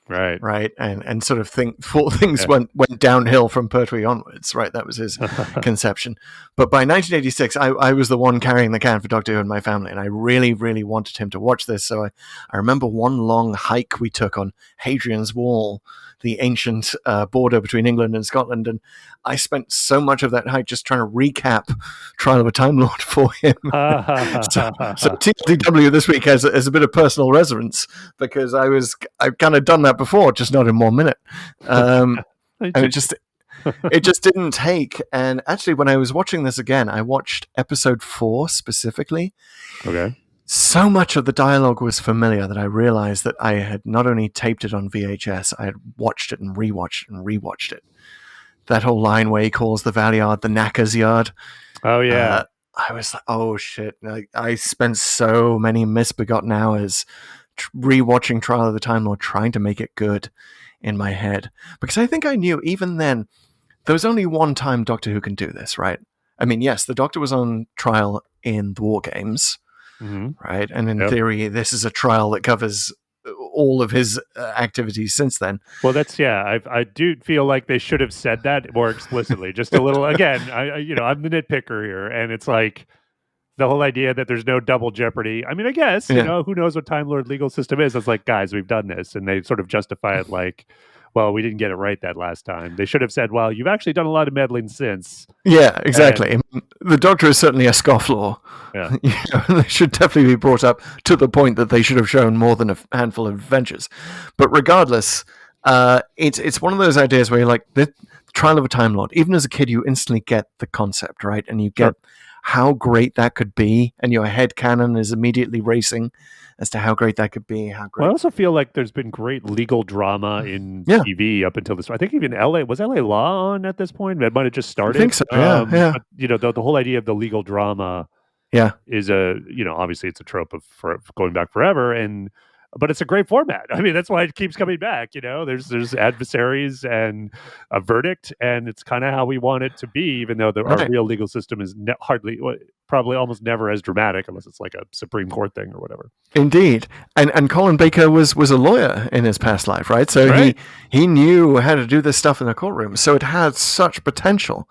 Right, and sort of thought things went downhill from Pertwee onwards. Right, that was his conception. But by 1986, I was the one carrying the can for Doctor Who in my family, and I really, really wanted him to watch this. So I remember one long hike we took on Hadrian's Wall, the ancient border between England and Scotland, and I spent so much of that hike just trying to recap Trial of a Time Lord for him. so TLDW this week has a bit of personal resonance because I've kind of done that before, just not in 1 minute. And it just didn't take. And actually, when I was watching this again, I watched episode 4 specifically. Okay. So much of the dialogue was familiar that I realized that I had not only taped it on VHS, I had watched it and rewatched it. That whole line where he calls the Valeyard the Knacker's Yard. Oh, yeah. I was like, oh, shit. I spent so many misbegotten hours rewatching Trial of the Time Lord, trying to make it good in my head. Because I think I knew even then, there was only one time Doctor Who can do this, right? I mean, yes, the Doctor was on trial in the War Games, right? And in theory, this is a trial that covers all of his activities since then. Well, I do feel like they should have said that more explicitly, just a little. Again, I'm the nitpicker here, and it's like the whole idea that there's no double jeopardy. I mean, I guess who knows what Time Lord legal system is. It's like, guys, we've done this, and they sort of justify it like, well, we didn't get it right that last time. They should have said, well, you've actually done a lot of meddling since. Yeah, exactly. The Doctor is certainly a scofflaw. Yeah. They should definitely be brought up to the point that they should have shown more than a handful of adventures. But regardless, it's one of those ideas where you're like, the Trial of a Time Lord, even as a kid, you instantly get the concept, right? And you get how great that could be, and your head canon is immediately racing as to how great that could be. How great. Well, I also feel like there's been great legal drama in TV up until this. I think even LA Law on at this point. It might have just started. I think so. Yeah. But, the whole idea of the legal drama, is obviously it's a trope of going back forever, but it's a great format. I mean, that's why it keeps coming back. There's adversaries and a verdict, and it's kind of how we want it to be. Even though our real legal system is probably almost never as dramatic, unless it's like a Supreme Court thing or whatever. Indeed, and Colin Baker was a lawyer in his past life, right? So he knew how to do this stuff in the courtroom. So it had such potential,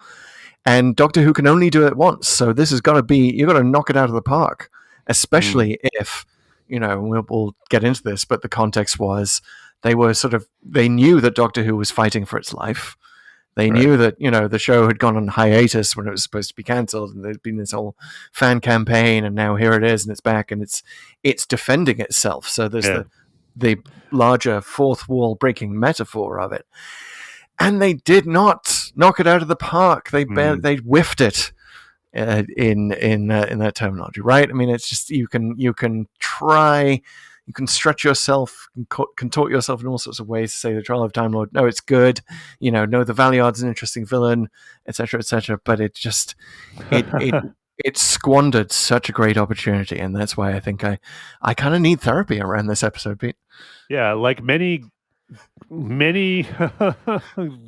and Doctor Who can only do it once. So this has got to be, you've got to knock it out of the park, especially if. We'll get into this, but the context was they knew that Doctor Who was fighting for its life. They knew that, the show had gone on hiatus when it was supposed to be cancelled, and there'd been this whole fan campaign, and now here it is, and it's back, and it's defending itself. So there's the larger fourth wall breaking metaphor of it. And they did not knock it out of the park. They whiffed it. In that terminology, right? I mean, it's just you can try, you can stretch yourself, contort yourself in all sorts of ways to say the Trial of Time Lord. No, it's good. No, the Valeyard's an interesting villain, etc., etc. But it just it squandered such a great opportunity, and that's why I think I kind of need therapy around this episode, Pete. Yeah, like many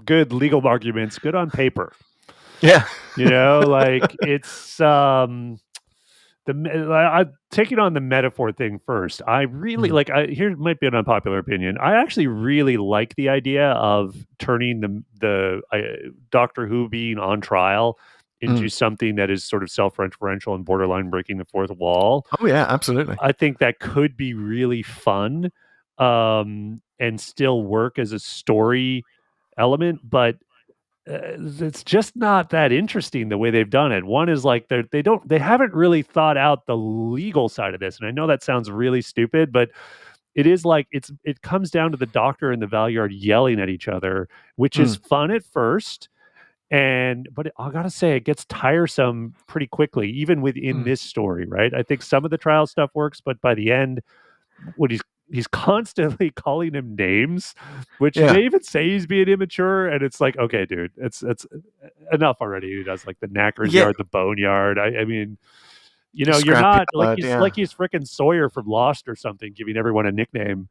good legal arguments, good on paper. Yeah. Like it's taking on the metaphor thing first. I really Mm. here might be an unpopular opinion. I actually really like the idea of turning the Doctor Who being on trial into Mm. something that is sort of self-referential and borderline breaking the fourth wall. Oh yeah, absolutely. I think that could be really fun, and still work as a story element, but it's just not that interesting the way they've done it. One is like they haven't really thought out the legal side of this, and I know that sounds really stupid, but it is like it comes down to the Doctor and the Valeyard yelling at each other, which is Mm. fun at first, but I gotta say it gets tiresome pretty quickly, even within Mm. this story, right? I think some of the trial stuff works, but by the end, when he's constantly calling him names, which Yeah. they even say he's being immature, and it's like, okay, dude, it's enough already. He does like the knacker's Yeah. yard, the boneyard. I mean, you're Scrappy not like blood. Yeah. he's freaking Sawyer from Lost or something, giving everyone a nickname.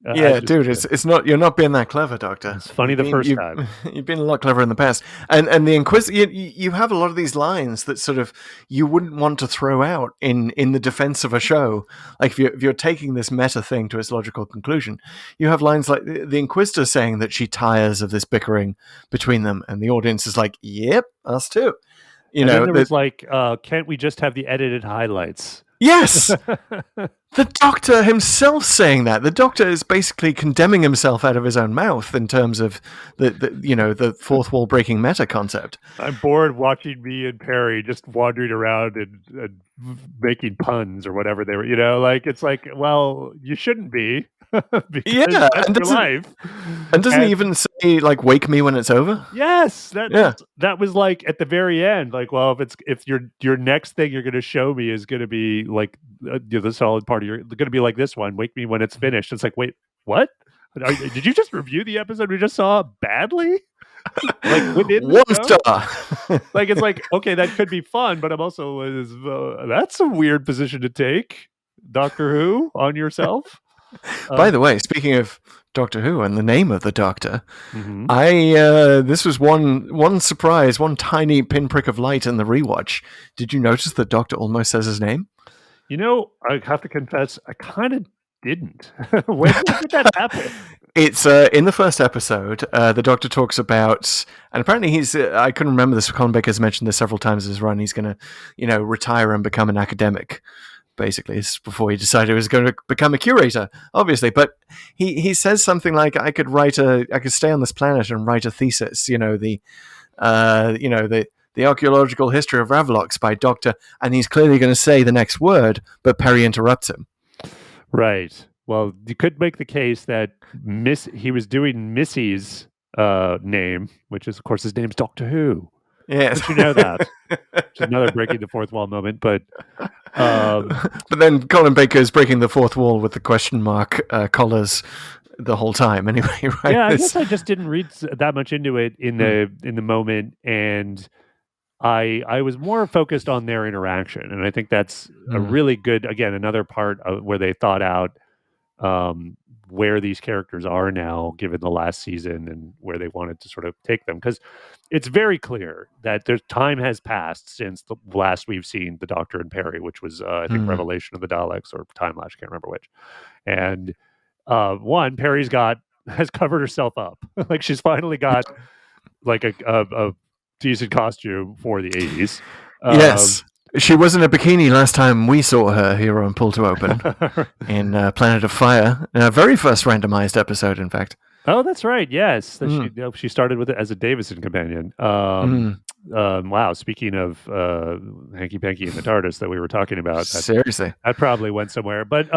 I Yeah, just dude, it's not you're not being that clever, Doctor. it's funny the first You've time. you've been a lot clever in the past, and the Inquisitor. You have a lot of these lines that sort of you wouldn't want to throw out in the defense of a show. Like if you're taking this meta thing to its logical conclusion, you have lines like the Inquisitor saying that she tires of this bickering between them, and the audience is like, "Yep, us too." And then there That was like, can't we just have the edited highlights? yes, the Doctor himself saying that. The Doctor is basically condemning himself out of his own mouth in terms of the fourth wall breaking meta concept. I'm bored watching me and Perry just wandering around and making puns or whatever they were, like it's like, well, you shouldn't be because Yeah, that's and your life. doesn't he And even say like "wake me when it's over"? yes, Yeah, that was like at the very end, like, well, if your next thing you're going to show me is going to be like the solid part of you're going to be like this one, wake me when it's finished. It's like, wait, what? Did you just review the episode we just saw badly? Like within the one show? star. Like it's like, okay, that could be fun, but I'm also that's a weird position to take, Doctor Who, on yourself. By the way, speaking of Doctor Who and the name of the Doctor, Mhm. this was one surprise, one tiny pinprick of light in the rewatch. Did you notice the Doctor almost says his name? I have to confess, I kind of didn't. When did that happen? It's in the first episode. The Doctor talks about, and apparently he's. I couldn't remember this. Colin Baker's mentioned this several times in his run. He's going to, retire and become an academic. Basically, it's before he decided he was going to become a curator, obviously. But he says something like, I could stay on this planet and write a thesis. The archaeological history of Ravlox by Doctor, and he's clearly going to say the next word, but Perry interrupts him. Right. Well, you could make the case that he was doing Missy's name, which is, of course, his name's Doctor Who. Yes. Don't you know that? Which is another breaking the fourth wall moment. But but then Colin Baker is breaking the fourth wall with the question mark collars the whole time. Anyway, right? Yeah, I guess I just didn't read that much into it in the moment, and I was more focused on their interaction, and I think that's a really good, again, another part of where they thought out where these characters are now, given the last season, and where they wanted to sort of take them, because it's very clear that there's time has passed since the last we've seen the Doctor and Perry, which was I think Revelation of the Daleks or Time Lash, can't remember which, and Perry's has covered herself up, like she's finally got like a decent costume for the 80s. Yes. She was in a bikini last time we saw her here on Pull to Open in Planet of Fire. Very first randomized episode, in fact. Oh, that's right. Yes. She started with it as a Davison companion. Wow. Speaking of Hanky Panky and the TARDIS that we were talking about. Seriously. That probably went somewhere. But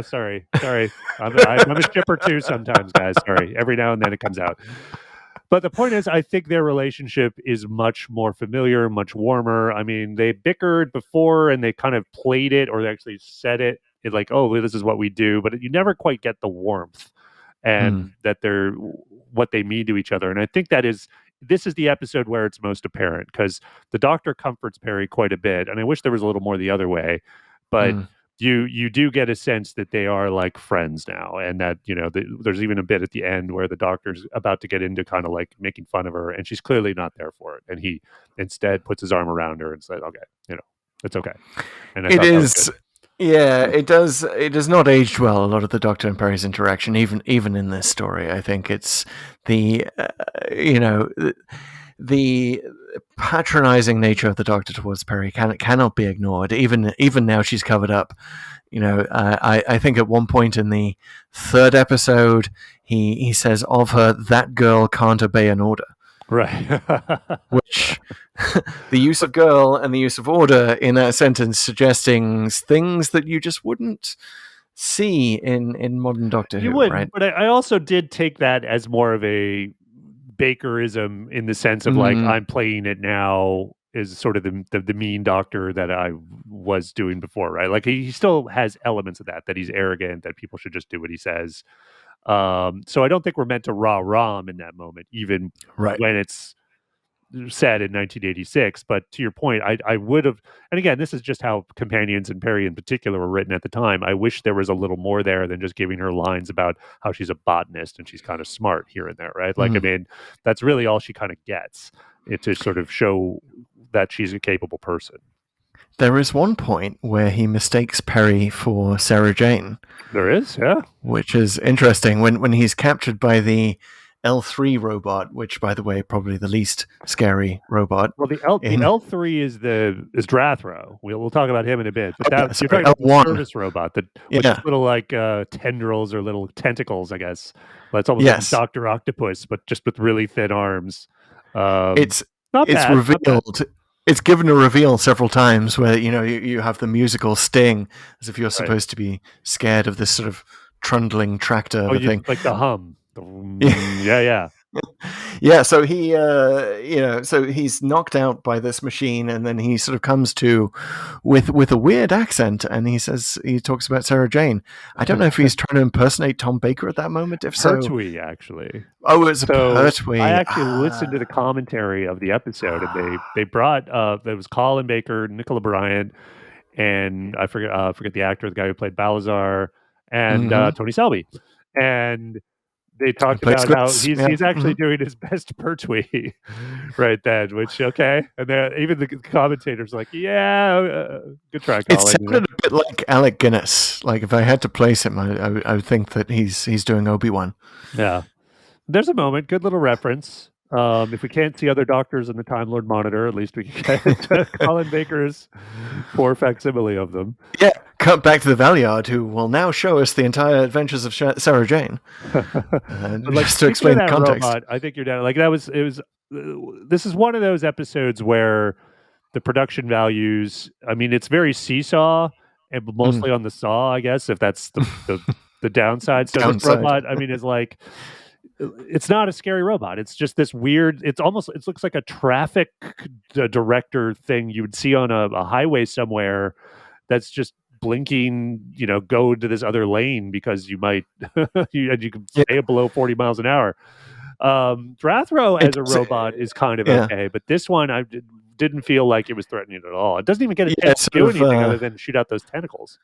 sorry. I'm a shipper too sometimes, guys. Sorry. Every now and then it comes out. But the point is, I think their relationship is much more familiar, much warmer. I mean, they bickered before and they kind of played it, or they actually said it like, oh, this is what we do. But you never quite get the warmth and that they're what they mean to each other. And I think this is the episode where it's most apparent, because the Doctor comforts Perry quite a bit. And I wish there was a little more the other way. But you do get a sense that they are like friends now, and that there's even a bit at the end where the doctor's about to get into kind of like making fun of her, and she's clearly not there for it, and he instead puts his arm around her and said, "Okay, it's okay." And I It thought that was is. good. Yeah, it does. It does not age well. A lot of the Doctor and Perry's interaction, even in this story, I think it's the the patronizing nature of the Doctor towards Perry cannot be ignored. Even now, she's covered up. I think at one point in the third episode, he says of her, "That girl can't obey an order." Right. Which the use of girl and the use of order in that sentence suggesting things that you just wouldn't see in modern Doctor Who, wouldn't, right? but I also did take that as more of a Bakerism in the sense of like I'm playing it now is sort of the mean Doctor that I was doing before, right? Like he still has elements of that he's arrogant, that people should just do what he says. So I don't think we're meant to rah him in that moment, even when it's said in 1986. But to your point, I would have, and again, this is just how Companions and Perry in particular were written at the time. I wish there was a little more there than just giving her lines about how she's a botanist and she's kind of smart here and there, right? Like, I mean, that's really all she kind of gets, to sort of show that she's a capable person. There is one point where he mistakes Perry for Sarah Jane. There is, yeah. Which is interesting. When he's captured by the L3 robot, which, by the way, probably the least scary robot. Well, the L3 is Drathro. We'll talk about him in a bit. But you're talking about the service robot, with little like tendrils or little tentacles, I guess. Well, it's almost like Dr. Octopus, but just with really thin arms. It's revealed. It's given a reveal several times where you have the musical sting as if you're supposed to be scared of this sort of trundling tractor thing, like the hum. Yeah. Yeah, so he, so he's knocked out by this machine, and then he sort of comes to with a weird accent, and he talks about Sarah Jane. I don't know if he's trying to impersonate Tom Baker at that moment. If so, Pertwee, actually. Oh, it's a Pertwee. I actually listened to the commentary of the episode, and they brought there was Colin Baker, Nicola Bryant, and I forget the actor, the guy who played Balazar, and Tony Selby, and they talked about how he's actually doing his best Pertwee right then, which, okay. And even the commentators like, good try, Colin. It sounded a bit like Alec Guinness. Like, if I had to place him, I would think that he's doing Obi-Wan. Yeah. There's a moment, good little reference. If we can't see other doctors in the Time Lord monitor, at least we can get Colin Baker's poor facsimile of them. Yeah, cut back to the Valeyard, who will now show us the entire adventures of Sarah Jane. Just to explain the context. Robot, I think you're down. Like this is one of those episodes where the production values, I mean, it's very seesaw, and mostly on the saw, I guess, if that's the downside. So this robot, I mean, is like, it's not a scary robot. It's just this weird, it looks like a traffic director thing you would see on a highway somewhere that's just blinking, go to this other lane because you might, you can stay below 40 miles an hour. Drathro as a robot is kind of okay, but this one I didn't feel like it was threatening at all. It doesn't even get a chance to do anything other than shoot out those tentacles.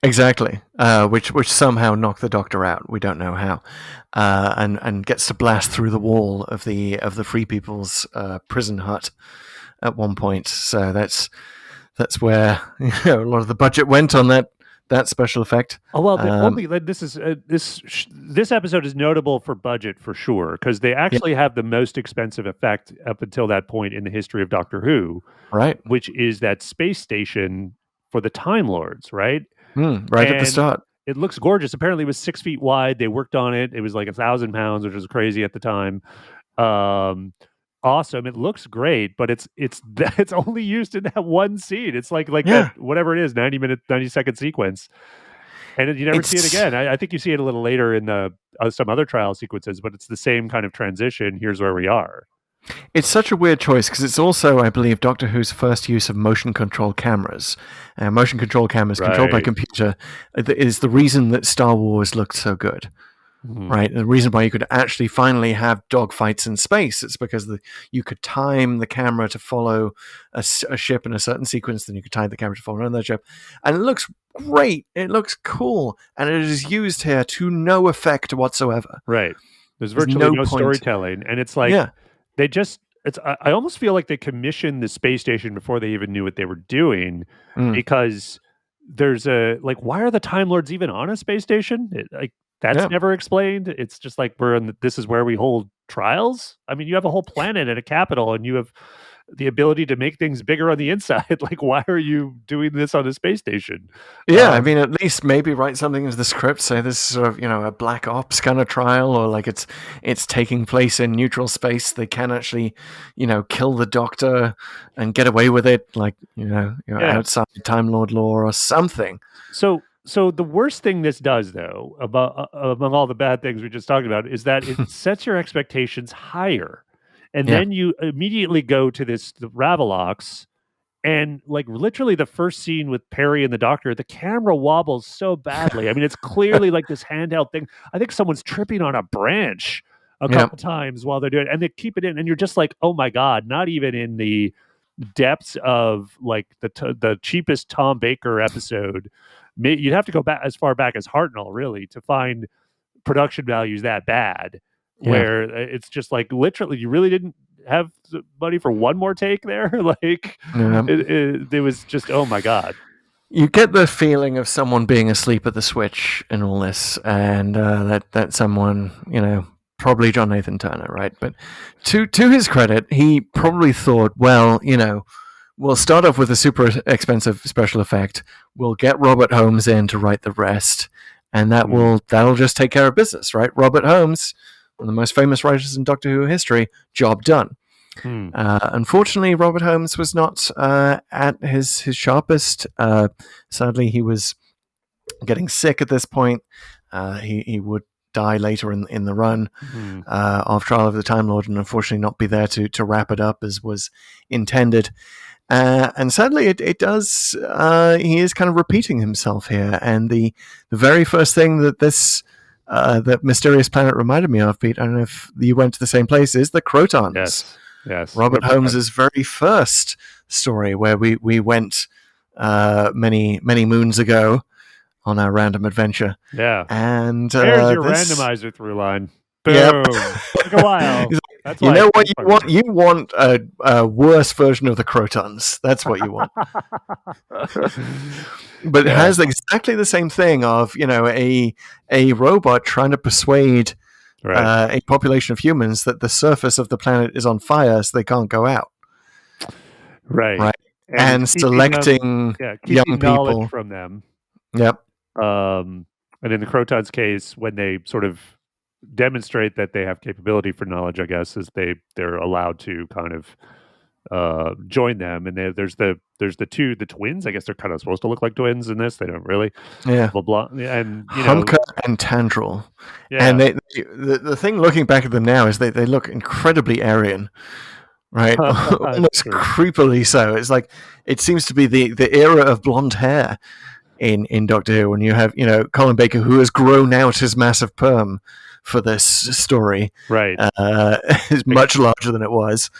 Exactly, which somehow knocked the Doctor out. We don't know how, and gets to blast through the wall of the Free People's prison hut at one point. So that's where a lot of the budget went on that special effect. Oh well, this episode is notable for budget for sure, because they actually have the most expensive effect up until that point in the history of Doctor Who, right? Which is that space station for the Time Lords, right? At the start. It looks gorgeous. Apparently, it was 6 feet wide. They worked on it. It was like 1,000 pounds, which was crazy at the time. Awesome. It looks great, but it's only used in that one scene. It's like that, whatever it is, 90-second sequence, and you never see it again. I think you see it a little later in some other trial sequences, but it's the same kind of transition. Here's where we are. It's such a weird choice because it's also, I believe, Doctor Who's first use of motion control cameras. Motion control cameras controlled by computer is the reason that Star Wars looked so good. Right, the reason why you could actually finally have dogfights in space is because you could time the camera to follow a ship in a certain sequence, then you could time the camera to follow another ship, and it looks great. It looks cool, and it is used here to no effect whatsoever. Right. There's virtually no storytelling, and it's like they just. I almost feel like they commissioned the space station before they even knew what they were doing, because there's why are the Time Lords even on a space station? That's never explained. It's just like this is where we hold trials. I mean, you have a whole planet and a capital, and you have the ability to make things bigger on the inside. Like, why are you doing this on a space station? Yeah, I mean, at least maybe write something into the script, say this is sort of, a black ops kind of trial, or like it's taking place in neutral space. They can actually, kill the Doctor and get away with it, like, outside Time Lord law or something. So the worst thing this does, though, among all the bad things we just talked about, is that it sets your expectations higher. And then you immediately go to the Ravalox, and like literally the first scene with Perry and the Doctor, the camera wobbles so badly. I mean, it's clearly like this handheld thing. I think someone's tripping on a branch a couple times while they're doing it, and they keep it in, and you're just like, oh my God, not even in the depths of like the cheapest Tom Baker episode. You'd have to go back as far back as Hartnell, really, to find production values that bad, where it's just like literally you really didn't have money for one more take there. Like it was just, oh my God. You get the feeling of someone being asleep at the switch in all this, and that someone, probably John Nathan Turner, right? But to his credit, he probably thought, well, we'll start off with a super expensive special effect. We'll get Robert Holmes in to write the rest, and that'll just take care of business, right? Robert Holmes, one of the most famous writers in Doctor Who history, job done. Unfortunately, Robert Holmes was not at his sharpest. Sadly, he was getting sick at this point. He would die later in the run of Trial of the Time Lord, and unfortunately not be there to wrap it up as was intended. And sadly, it does. He is kind of repeating himself here. And the very first thing that that mysterious planet reminded me of, Pete, I don't know if you went to the same place, is the Crotons. Yes. Robert Holmes's very first story, where we went many moons ago on our random adventure. Yeah. And there's your randomizer through line. Boom. Yep. Took a while. That's you know what you want? You want a worse version of the Crotons. That's what you want. But it has exactly the same thing of, a robot trying to persuade a population of humans that the surface of the planet is on fire, so they can't go out. Right. And selecting young people from them. Yep. And in the Crotons' case, when they sort of demonstrate that they have capability for knowledge, I guess, is they're allowed to kind of join them. And there's the twins. I guess they're kind of supposed to look like twins in this. They don't really. Yeah. Blah blah. And Humka and Tandril. Yeah. And the thing looking back at them now is they look incredibly Aryan. Right, almost creepily so. It's like it seems to be the era of blonde hair in Doctor Who, when you have Colin Baker, who has grown out his massive perm for this story, right, is much larger than it was,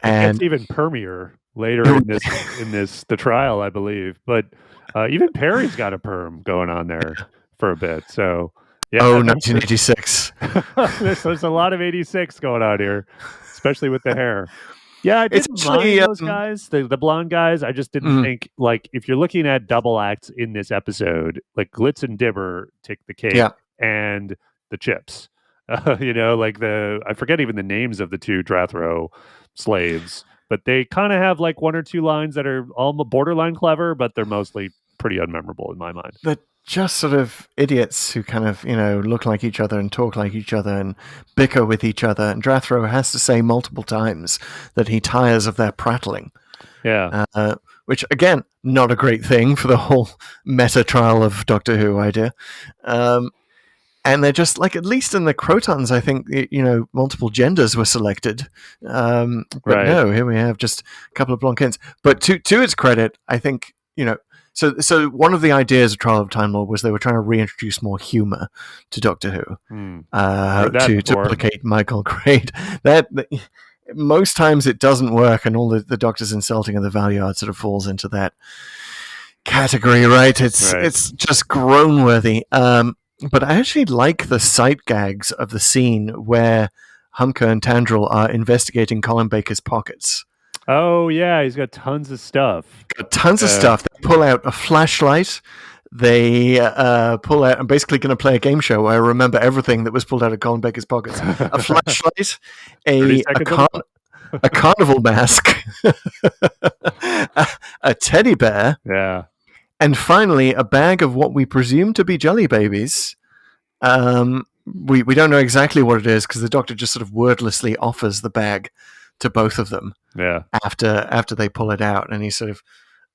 and it's even permier later in the trial, I believe. But even Perry's got a perm going on there for a bit. So yeah, 1986. There's a lot of 86 going on here, especially with the hair. Yeah, I didn't mind those guys, the blonde guys. I just didn't think, like, if you're looking at double acts in this episode, like Glitz and Dibber take the cake and the chips. I forget even the names of the two Drathro slaves, but they kind of have like one or two lines that are all borderline clever, but they're mostly pretty unmemorable in my mind. They're just sort of idiots who kind of, look like each other and talk like each other and bicker with each other. And Drathro has to say multiple times that he tires of their prattling. Yeah. Which, again, not a great thing for the whole meta trial of Doctor Who idea. And they're just like, at least in the Crotons, I think, multiple genders were selected. But no, here we have just a couple of blonde kids. But to its credit, I think, So one of the ideas of Trial of Time Lord was they were trying to reintroduce more humor to Doctor Who, to placate Michael Grade. That most times it doesn't work, and all the Doctor's insulting of the Valeyard sort of falls into that category, right? It's just groan worthy. But I actually like the sight gags of the scene where Humka and Tandrel are investigating Colin Baker's pockets. Oh, yeah, he's got tons of stuff. Tons of stuff. They pull out a flashlight. They pull out... I'm basically going to play a game show where I remember everything that was pulled out of Colin Baker's pockets. A flashlight, a carnival mask, a teddy bear, and finally a bag of what we presume to be jelly babies. We don't know exactly what it is because the Doctor just sort of wordlessly offers the bag to both of them. Yeah. After they pull it out, and he's sort of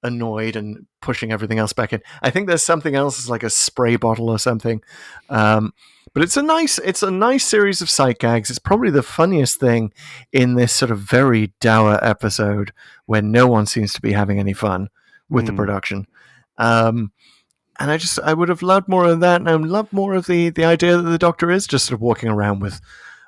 annoyed and pushing everything else back in. I think there's something else, it's like a spray bottle or something. But it's a nice series of sight gags. It's probably the funniest thing in this sort of very dour episode where no one seems to be having any fun with the production. And I would have loved more of that, and I would love more of the idea that the Doctor is just sort of walking around with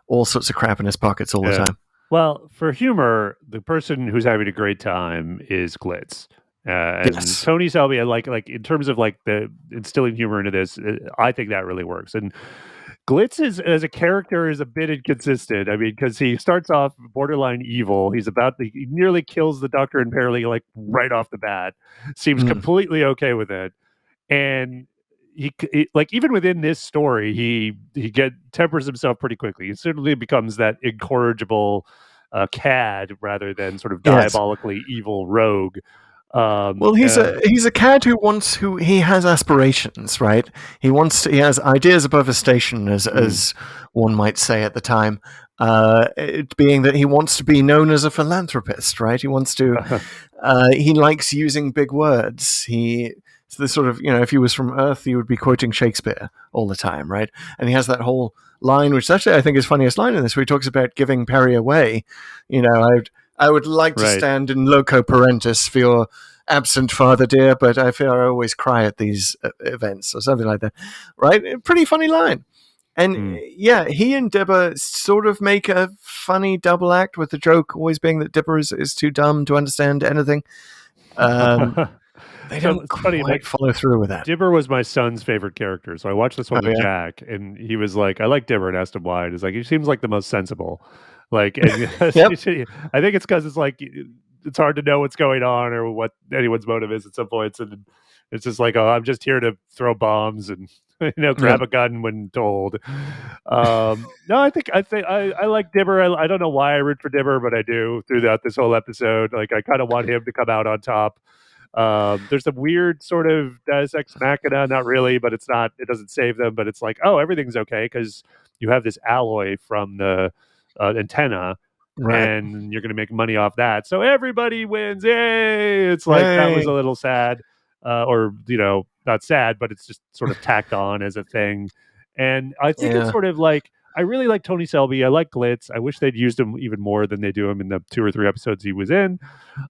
all sorts of crap in his pockets all the time. Well, for humor, the person who's having a great time is Glitz. And Tony Selby, I like in terms of like the instilling humor into this, I think that really works. And Glitz as a character is a bit inconsistent. I mean, because he starts off borderline evil. He nearly kills the Doctor and Pearlie like right off the bat. Seems completely okay with it. And he like even within this story, he tempers himself pretty quickly. He certainly becomes that incorrigible cad rather than sort of diabolically evil rogue. Well, he's a cad who he has aspirations, right? He has ideas above his station, as one might say at the time. It being that he wants to be known as a philanthropist, right? He wants to. He likes using big words. It's the sort of, if he was from Earth, he would be quoting Shakespeare all the time, right? And he has that whole line, which actually I think is funniest line in this, where he talks about giving Perry away. I would like to stand in loco parentis for your absent father, dear, but I fear I always cry at these events, or something like that, right? A pretty funny line. And he and Dipper sort of make a funny double act, with the joke always being that Dipper is too dumb to understand anything. They don't quite follow through with that. Dibber was my son's favorite character, so I watched this one with Jack, and he was like, "I like Dibber," and asked him why. And he's like, "He seems like the most sensible." Like, and I think it's because it's like it's hard to know what's going on or what anyone's motive is at some points, and it's just like, "Oh, I'm just here to throw bombs and grab a gun when told." No, I think I like Dibber. I don't know why I root for Dibber, but I do throughout this whole episode. Like, I kind of want him to come out on top. There's a weird sort of Deus Ex Machina, not really, but it doesn't save them, but it's like, oh, everything's okay because you have this alloy from the antenna, and you're going to make money off that, so everybody wins. Yay! It's like that was a little sad, or not sad, but it's just sort of tacked on as a thing. And I think it's sort of like, I really like Tony Selby. I like Glitz. I wish they'd used him even more than they do him in the 2 or 3 episodes he was in,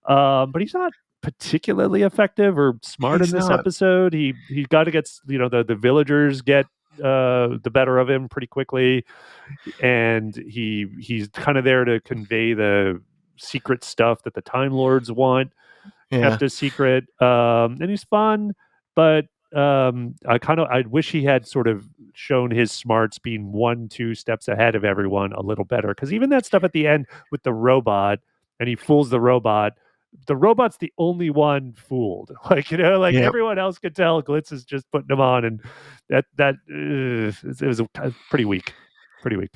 but he's not particularly effective or smart in this episode. He got to get the villagers get the better of him pretty quickly, and he's kind of there to convey the secret stuff that the Time Lords want kept a secret, and he's fun, but I wish he had sort of shown his smarts, being 1-2 steps ahead of everyone a little better, because even that stuff at the end with the robot, and he fools the robot's the only one fooled. Like, everyone else could tell Glitz is just putting him on, and it was pretty weak.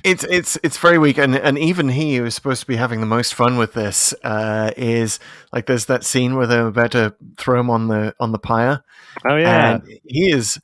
It's very weak, and even he who was supposed to be having the most fun with this is like, there's that scene where they're about to throw him on the pyre. Oh yeah, and he is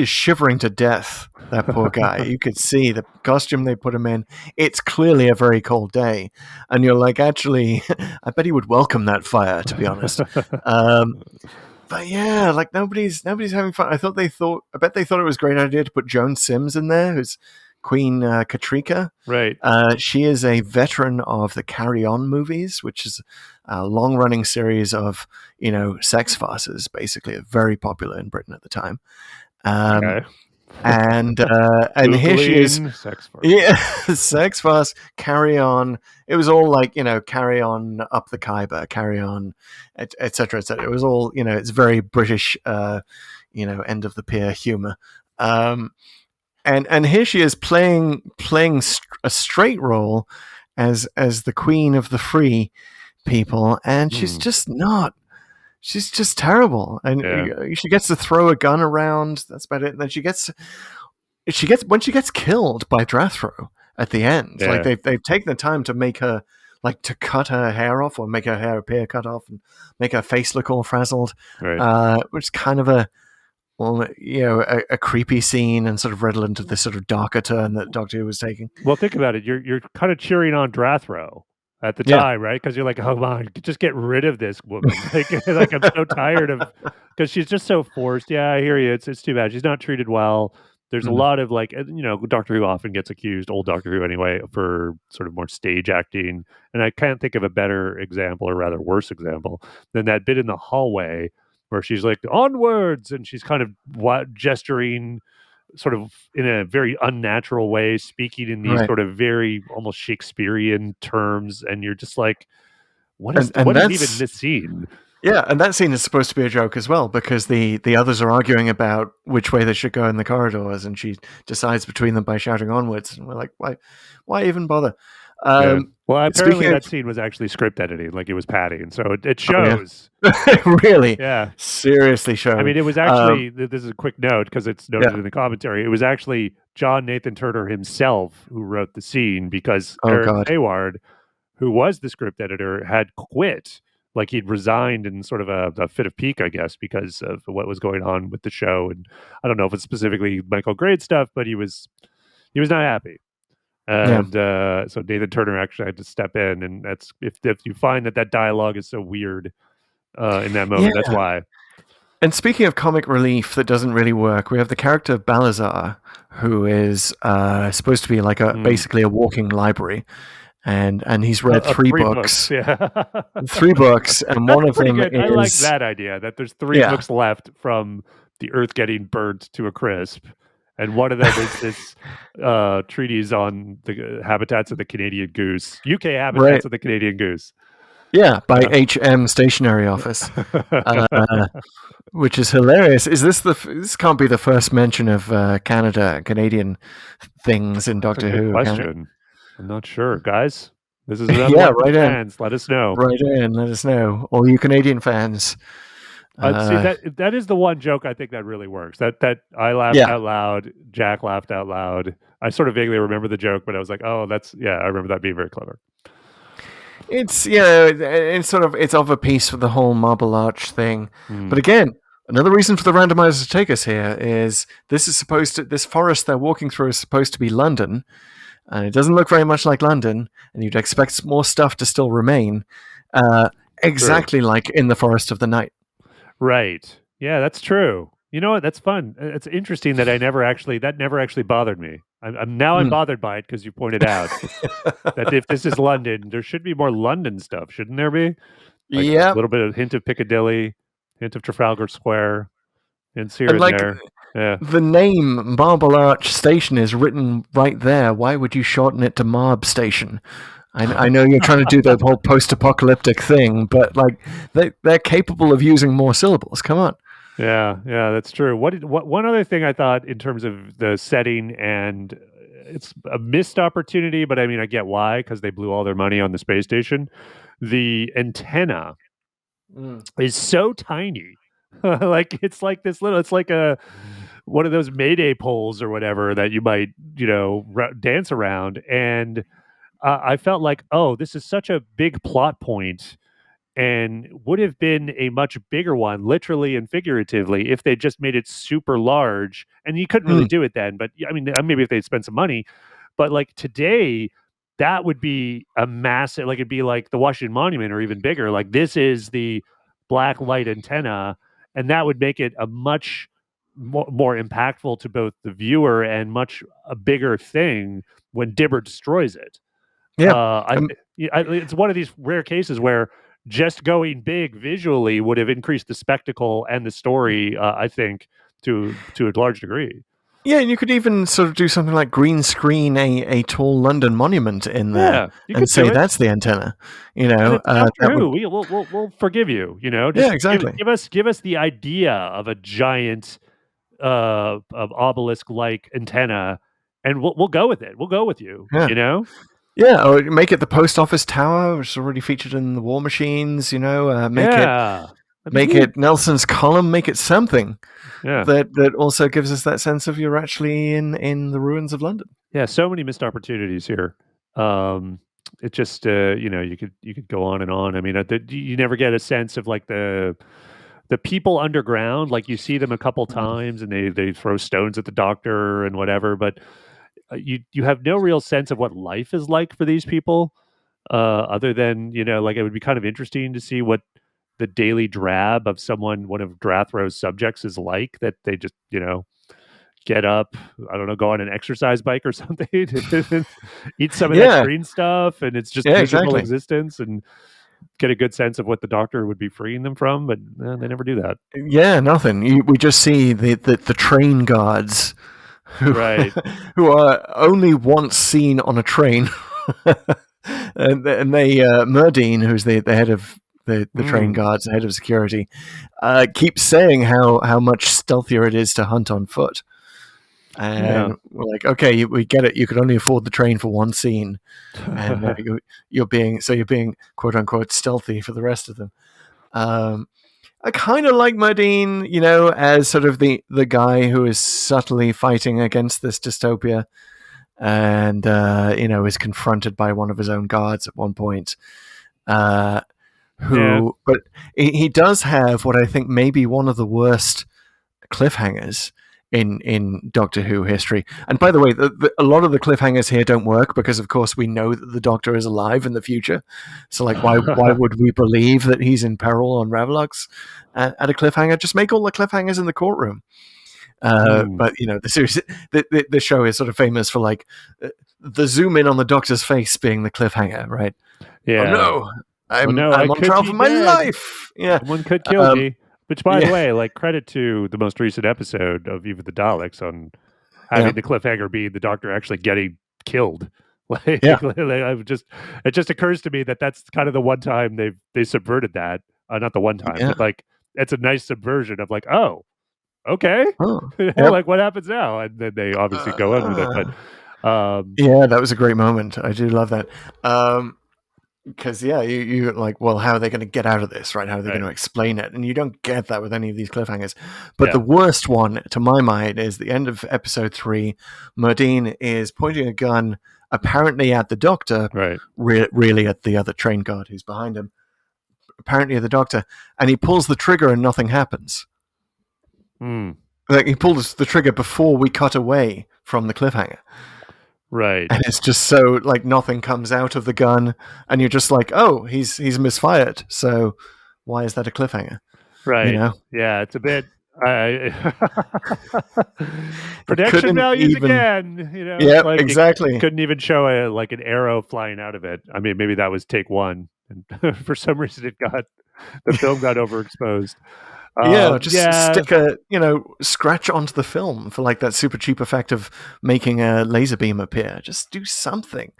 shivering to death. That poor guy. You could see the costume they put him in. It's clearly a very cold day, and you're like, actually, I bet he would welcome that fire, to be honest. But yeah, like nobody's having fun. I bet they thought it was a great idea to put Joan Sims in there, who's Queen Katrika. Right. She is a veteran of the Carry On movies, which is a long-running series of, sex farces, basically, very popular in Britain at the time. Okay. And here she is. Googling sex farce. Yeah, sex farce, Carry On. It was all like, Carry On Up the Khyber, Carry On, et cetera, et cetera. It was all, it's very British, end of the pier humor. And here she is playing a straight role as the queen of the free people, and she's just not. She's just terrible, and she gets to throw a gun around. That's about it. And then she gets when she gets killed by Drathro at the end. Yeah. Like they've taken the time to make her, like, to cut her hair off or make her hair appear cut off and make her face look all frazzled. Right. Which is kind of a creepy scene and sort of redolent of this sort of darker turn that Doctor Who was taking. Well, think about it. You're kind of cheering on Drathro at the time, right? Because you're like, oh man, just get rid of this woman. like I'm so tired of, because she's just so forced. Yeah, I hear you. It's too bad. She's not treated well. There's a lot of, like, Doctor Who often gets accused, old Doctor Who anyway, for sort of more stage acting. And I can't think of a better example, or rather worse example, than that bit in the hallway where she's like, onwards, and she's kind of gesturing sort of in a very unnatural way, speaking in these sort of very almost Shakespearean terms, and you're just like, what is even this scene? Yeah, and that scene is supposed to be a joke as well, because the others are arguing about which way they should go in the corridors, and she decides between them by shouting onwards, and we're like, why even bother? Well, apparently that scene was actually script editing, like it was padding, so it shows. Really? Yeah. Seriously shows. I mean, it was actually, this is a quick note because it's noted in the commentary, it was actually John Nathan Turner himself who wrote the scene, because Eric Hayward, who was the script editor, had quit. Like, he'd resigned in sort of a fit of pique, I guess, because of what was going on with the show. And I don't know if it's specifically Michael Grade stuff, but he was not happy. And so Nathan Turner actually had to step in, and that's if you find that dialogue is so weird in that moment, that's why. And speaking of comic relief that doesn't really work, we have the character of Balazar, who is supposed to be like basically a walking library. And he's read three books. Yeah. 3 books, and one of them good. is... I like that idea, that there's 3 books left from the Earth getting burnt to a crisp. And one of them is this treatise on the habitats of the Canadian goose. UK habitats of the Canadian goose. Yeah, by HM Stationery Office. Which is hilarious. This can't be the first mention of Canadian things in Doctor Who. Question. I'm not sure, guys. This is another one. Fans, let us know. Right in, let us know. All you Canadian fans. See, that is the one joke I think that really works. That I laughed out loud. Jack laughed out loud. I sort of vaguely remember the joke, but I was like, oh, I remember that being very clever. It's it's of a piece with the whole Marble Arch thing. But again, another reason for the randomizer to take us here is this forest they're walking through is supposed to be London. And it doesn't look very much like London, and you'd expect more stuff to still remain, exactly like in the Forest of the Night. Right. Yeah, that's true. You know what? That's fun. It's interesting that that never actually bothered me. I'm bothered by it because you pointed out that if this is London, there should be more London stuff, shouldn't there be? Like a little bit of hint of Piccadilly, hint of Trafalgar Square, hints here and there. Yeah. The name Marble Arch Station is written right there. Why would you shorten it to Marb Station? I know you're trying to do the whole post-apocalyptic thing, but like they're capable of using more syllables. Come on. Yeah, that's true. One other thing I thought in terms of the setting, and it's a missed opportunity, but I mean I get why, because they blew all their money on the space station. The antenna is so tiny. Like it's like this little. It's like one of those Mayday poles or whatever that you might dance around, and I felt like, oh, this is such a big plot point, and would have been a much bigger one, literally and figuratively, if they just made it super large. And you couldn't really do it then, but I mean, maybe if they'd spent some money. But like today, that would be a massive. Like it'd be like the Washington Monument or even bigger. Like this is the black light antenna. And that would make it a much more impactful to both the viewer and much a bigger thing when Dibber destroys it. Yeah. It's one of these rare cases where just going big visually would have increased the spectacle and the story, I think, to a large degree. Yeah, and you could even sort of do something like green screen a tall London monument in there Yeah, you and could do say it. that's the antenna. And it's Doctor That would. Who. We'll forgive you. Just Exactly. give us the idea of a giant of obelisk like antenna, and we'll go with it. We'll go with you. Yeah. Yeah, or make it the post office tower, which is already featured in the War Machines. Make it Nelson's column. Make it something that also gives us that sense of you're actually in the ruins of London. Yeah, so many missed opportunities here. It just you could go on and on. I mean, you never get a sense of like the people underground. Like you see them a couple times, and they throw stones at the doctor and whatever, but you have no real sense of what life is like for these people, other than like it would be kind of interesting to see what the daily drab of one of Drathro's subjects is like. That they just get up, I don't know, go on an exercise bike or something, eat some of that green stuff, and it's just miserable existence, and get a good sense of what the doctor would be freeing them from. But they never do that. Yeah, nothing. We just see the train guards who are only once seen on a train, and they Murdine, who's the head of the train guards, the head of security, keeps saying how much stealthier it is to hunt on foot. And we're like, okay, we get it. You could only afford the train for one scene, and you're being quote unquote stealthy for the rest of them. I kind of like Murdine, as sort of the guy who is subtly fighting against this dystopia, and is confronted by one of his own guards at one point. But he does have what I think may be one of the worst cliffhangers in Doctor Who history. And by the way, a lot of the cliffhangers here don't work because, of course, we know that the Doctor is alive in the future. So, like, why would we believe that he's in peril on Ravlox at a cliffhanger? Just make all the cliffhangers in the courtroom. But the series, the show is sort of famous for like the zoom in on the Doctor's face being the cliffhanger, right? Yeah. Oh no, I'm on trial for my life. Yeah, someone could kill me. Which, by the way, like credit to the most recent episode of Eve of the Daleks on having the cliffhanger be the Doctor actually getting killed. It just occurs to me that that's kind of the one time they subverted that. Not the one time, but like it's a nice subversion of like, oh, okay, like what happens now, and then they obviously go on with it. But that was a great moment. I do love that. Because you're like, well, how are they going to get out of this, right? How are they going to explain it? And you don't get that with any of these cliffhangers. But the worst one, to my mind, is the end of episode 3. Murdine is pointing a gun apparently at the Doctor, really at the other train guard who's behind him, apparently at the Doctor, and he pulls the trigger and nothing happens. Like he pulls the trigger before we cut away from the cliffhanger. Right. And it's just so like nothing comes out of the gun, and you're just like, oh, he's misfired. So why is that a cliffhanger? Right. Yeah, it's a bit production values again. Yeah, like exactly. Couldn't even show an arrow flying out of it. I mean, maybe that was take one, and for some reason the film got overexposed. Stick a scratch onto the film for like that super cheap effect of making a laser beam appear. Just do something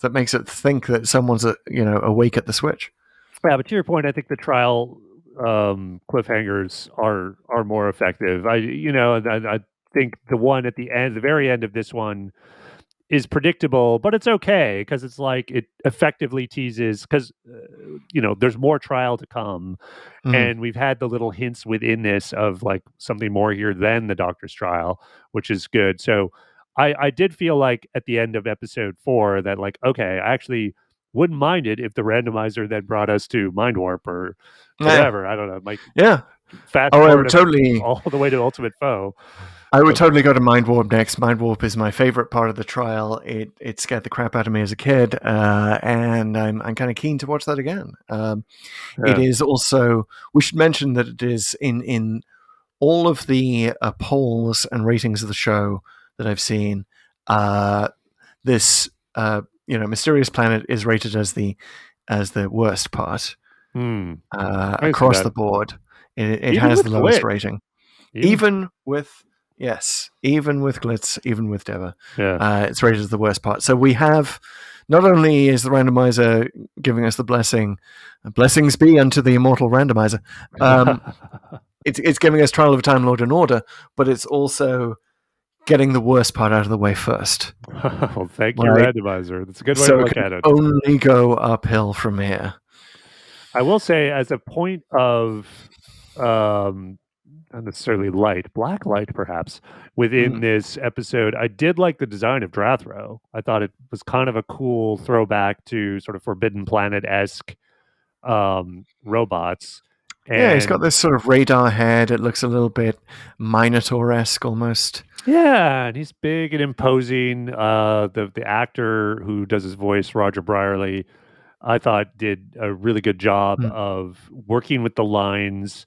that makes it think that someone's awake at the switch. Yeah, but to your point, I think the trial cliffhangers are more effective. I think the one at the end, the very end of this one, is predictable, but it's okay because it's like it effectively teases because there's more trial to come, and we've had the little hints within this of like something more here than the Doctor's trial, which is good. So I did feel like at the end of episode 4 that like, okay, I actually wouldn't mind it if the randomizer then brought us to Mind Warp or whatever. I don't know. Fast forward totally all the way to Ultimate Foe. I would totally go to Mind Warp next. Mind Warp is my favorite part of the trial. It scared the crap out of me as a kid, and I'm kind of keen to watch that again. It is also, we should mention that it is in all of the polls and ratings of the show that I've seen, this Mysterious Planet is rated as the worst part across the board. It Even has with the lowest Glitz. rating, even with Glitz, even with Deva. It's rated as the worst part. So we have, not only is the randomizer giving us the blessings be unto the immortal randomizer, it's giving us Trial of a Time Lord in Order, but it's also getting the worst part out of the way first. Well, thank you, randomizer. That's a good way to look at it. Only go uphill from here. I will say, as a point of not necessarily black light perhaps, within this episode, I did like the design of Drathro. I thought it was kind of a cool throwback to sort of Forbidden Planet-esque robots. And he's got this sort of radar head. It looks a little bit Minotaur-esque almost. Yeah, and he's big and imposing. The actor who does his voice, Roger Brierly, I thought did a really good job of working with the lines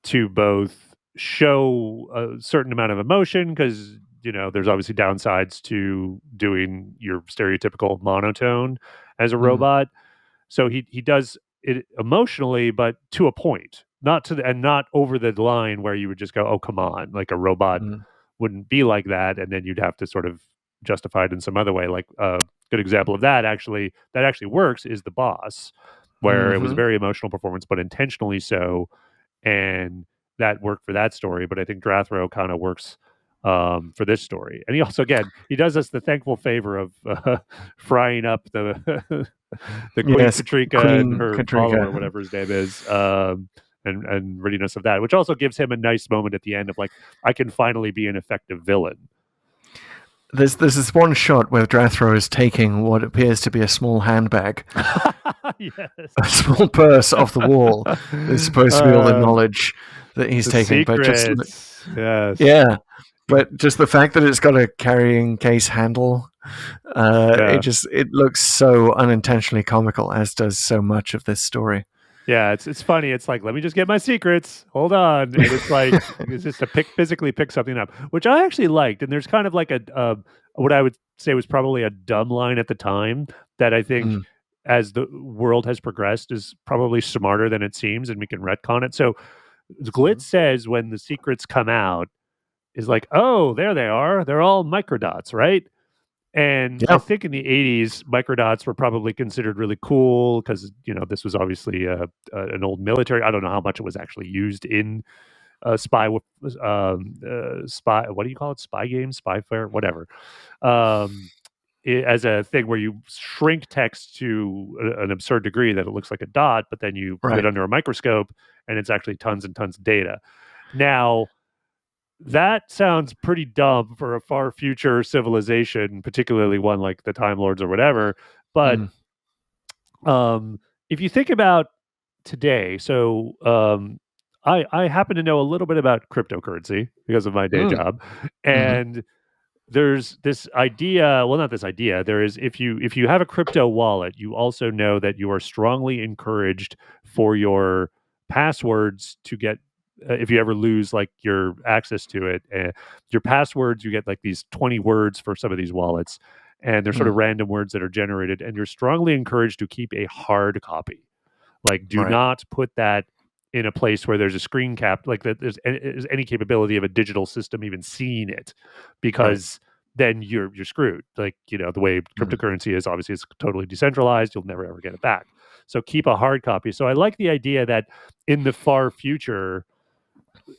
to both show a certain amount of emotion, because there's obviously downsides to doing your stereotypical monotone as a robot. So he does it emotionally, but to a point, not over the line where you would just go, "Oh, come on!" Like a robot wouldn't be like that, and then you'd have to sort of justify it in some other way. Like a good example of that actually works is The Boss, where it was a very emotional performance, but intentionally so, and that worked for that story. But I think Drathro kind of works for this story. And he also, again, he does us the thankful favor of frying up the Queen Katrika and her follower, or whatever his name is, and ridding us of that, which also gives him a nice moment at the end of like, I can finally be an effective villain. There's this one shot where Drathro is taking what appears to be a small handbag, yes, a small purse off the wall. There's supposed to be all the knowledge that he's taking, secrets. But just the fact that it's got a carrying case handle, it looks so unintentionally comical, as does so much of this story. Yeah, it's funny. It's like, let me just get my secrets. Hold on. And it's like, it's just to physically pick something up, which I actually liked. And there's kind of like what I would say was probably a dumb line at the time that I think as the world has progressed is probably smarter than it seems, and we can retcon it. So Glitz says when the secrets come out is like, oh, there they are. They're all microdots, right? And I think in the 80s, microdots were probably considered really cool because, this was obviously an old military. I don't know how much it was actually used in spy. What do you call it? Spy games, spyfare, whatever. As a thing where you shrink text to an absurd degree that it looks like a dot, but then you put it under a microscope and it's actually tons and tons of data. Now, that sounds pretty dumb for a far future civilization, particularly one like the Time Lords or whatever. But if you think about today, so I happen to know a little bit about cryptocurrency because of my day job, and there's this idea. Well, not this idea. There is if you have a crypto wallet, you also know that you are strongly encouraged for your passwords to get. If you ever lose like your access to it, your passwords, you get like these 20 words for some of these wallets, and they're sort of random words that are generated, and you're strongly encouraged to keep a hard copy. Like, do not put that in a place where there's a screen cap, like that there's any capability of a digital system even seeing it, because then you're screwed. Like, the way cryptocurrency is, obviously it's totally decentralized. You'll never ever get it back. So keep a hard copy. So I like the idea that in the far future,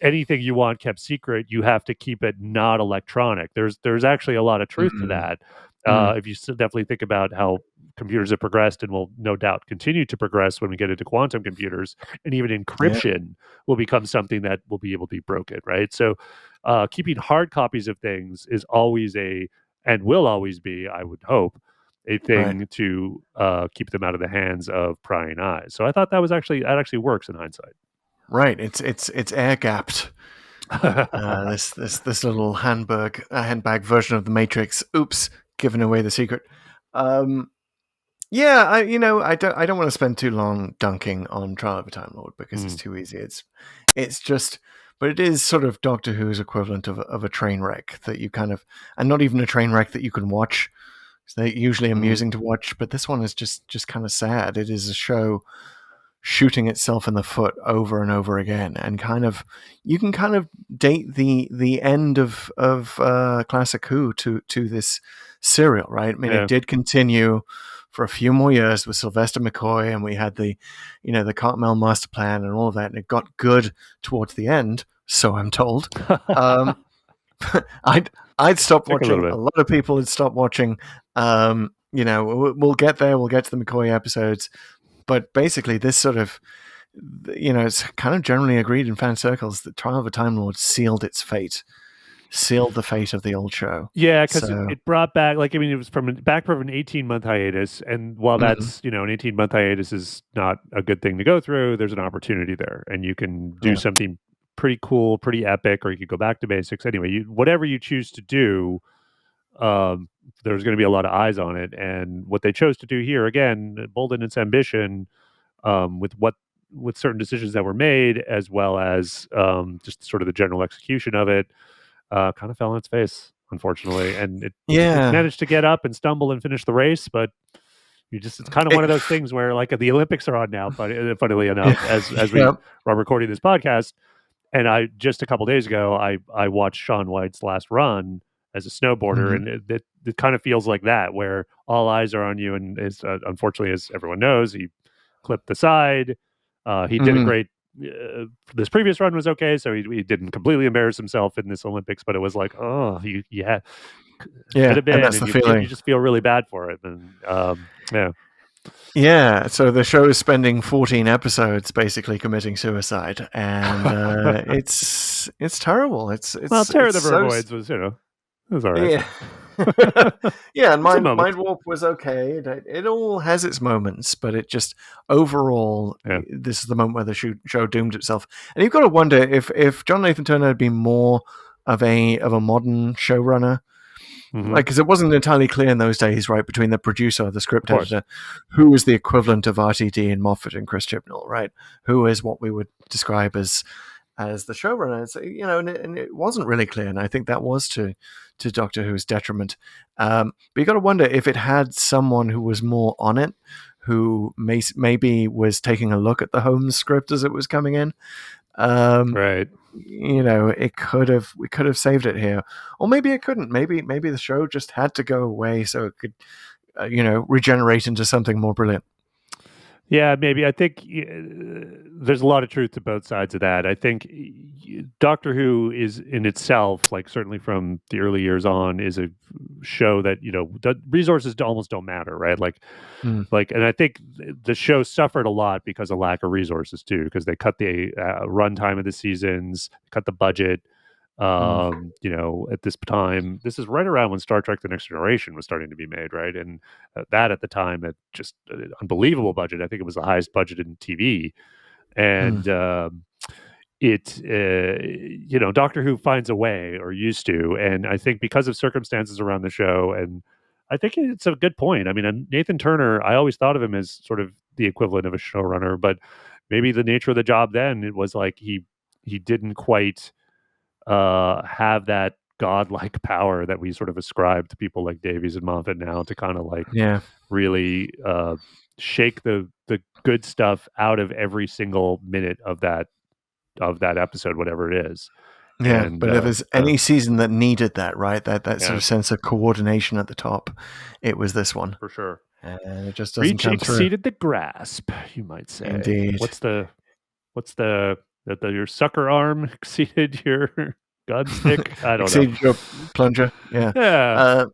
anything you want kept secret, you have to keep it not electronic. There's actually a lot of truth to that. If you definitely think about how computers have progressed and will no doubt continue to progress when we get into quantum computers, and even encryption will become something that will be able to be broken, right? So keeping hard copies of things is always and will always be, I would hope, a thing to keep them out of the hands of prying eyes. So I thought that actually works in hindsight. Right, it's air gapped. This little handbag version of the Matrix. Oops, giving away the secret. I don't want to spend too long dunking on Trial of a Time Lord because it's too easy. It's just but it is sort of Doctor Who's equivalent of a train wreck that you kind of, and not even a train wreck that you can watch. They're usually amusing to watch, but this one is just kind of sad. It is a show shooting itself in the foot over and over again, and kind of you can kind of date the end of Classic Who to this serial, right? I mean, Yeah. it did continue for a few more years with Sylvester McCoy, and we had the the Cartmel master plan and all of that, and it got good towards the end, so I'm told. I'd stopped watching. A lot of people had stopped watching. We'll get there. We'll get to the McCoy episodes, but basically, this sort of, it's kind of generally agreed in fan circles that Trial of a Time Lord sealed its fate, sealed the fate of the old show. Yeah, because it brought back, it was back from an 18-month hiatus, and while that's, an 18-month hiatus is not a good thing to go through, there's an opportunity there, and you can do something pretty cool, pretty epic, or you could go back to basics. Anyway, whatever you choose to do, there's going to be a lot of eyes on it, and what they chose to do here, again, bold in its ambition, with certain decisions that were made, as well as just sort of the general execution of it, kind of fell on its face, unfortunately, and it managed to get up and stumble and finish the race, but it's kind of one of those things where, like, the Olympics are on now, but funnily enough, as we are recording this podcast, and I just a couple days ago, I watched Shaun White's last run as a snowboarder, and it kind of feels like that, where all eyes are on you, and unfortunately, as everyone knows, he clipped the side. He did a great. This previous run was okay, so he didn't completely embarrass himself in this Olympics, but it was like, oh, could have been, and that's the feeling. You just feel really bad for it, and Yeah, so the show is spending 14 episodes basically committing suicide, and it's terrible. It's Terror of the Vervoids was, it was all right. Yeah. Yeah, and Mind Warp was okay. It all has its moments, but it just overall, this is the moment where the show doomed itself. And you've got to wonder if John Nathan Turner had been more of a modern showrunner, because it wasn't entirely clear in those days, right, between the producer, the script editor, who was the equivalent of RTD and Moffat and Chris Chibnall, right? Who is what we would describe as the showrunner. So, and it wasn't really clear, and I think that was to Doctor Who's detriment. But you got to wonder if it had someone who was more on it, who maybe was taking a look at the Holmes script as it was coming in. Right. We could have saved it here, or maybe it couldn't. Maybe the show just had to go away so it could, regenerate into something more brilliant. Yeah, maybe. I think there's a lot of truth to both sides of that. I think Doctor Who is in itself, like certainly from the early years on, is a show that, the resources almost don't matter, right? And I think the show suffered a lot because of lack of resources too, because they cut the runtime of the seasons, cut the budget. At this time, this is right around when Star Trek: The Next Generation was starting to be made, right? And that at the time, at just an unbelievable budget. I think it was the highest budget in TV, and Doctor Who finds a way, or used to, and I think because of circumstances around the show, and I think it's a good point. I mean, Nathan Turner, I always thought of him as sort of the equivalent of a showrunner, but maybe the nature of the job then, it was like he didn't quite have that godlike power that we sort of ascribe to people like Davies and Moffat now, to kind of really shake the good stuff out of every single minute of that episode, whatever it is. Yeah, but if there's any season that needed that, right, that sort of sense of coordination at the top, it was this one for sure. And it just doesn't come through. Exceeded the grasp, you might say. Indeed. What's your sucker arm exceeded your gun stick? I don't exceeded know. Your plunger. Yeah. Yeah.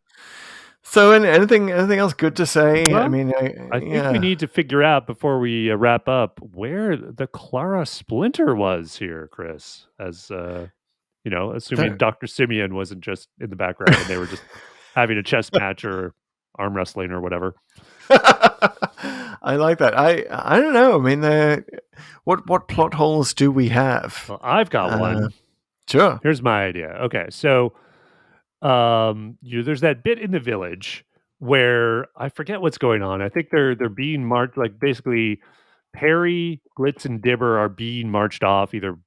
So, anything else good to say? Well, I mean, I think we need to figure out before we wrap up where the Clara Splinter was here, Chris. As assuming Dr. Simeon wasn't just in the background and they were just having a chess match or arm wrestling or whatever. I like that. I don't know. I mean, what plot holes do we have? Well, I've got one. Sure. Here's my idea. Okay, so there's that bit in the village where I forget what's going on. I think they're being marched, like basically Perry, Glitz, and Dibber are being marched off either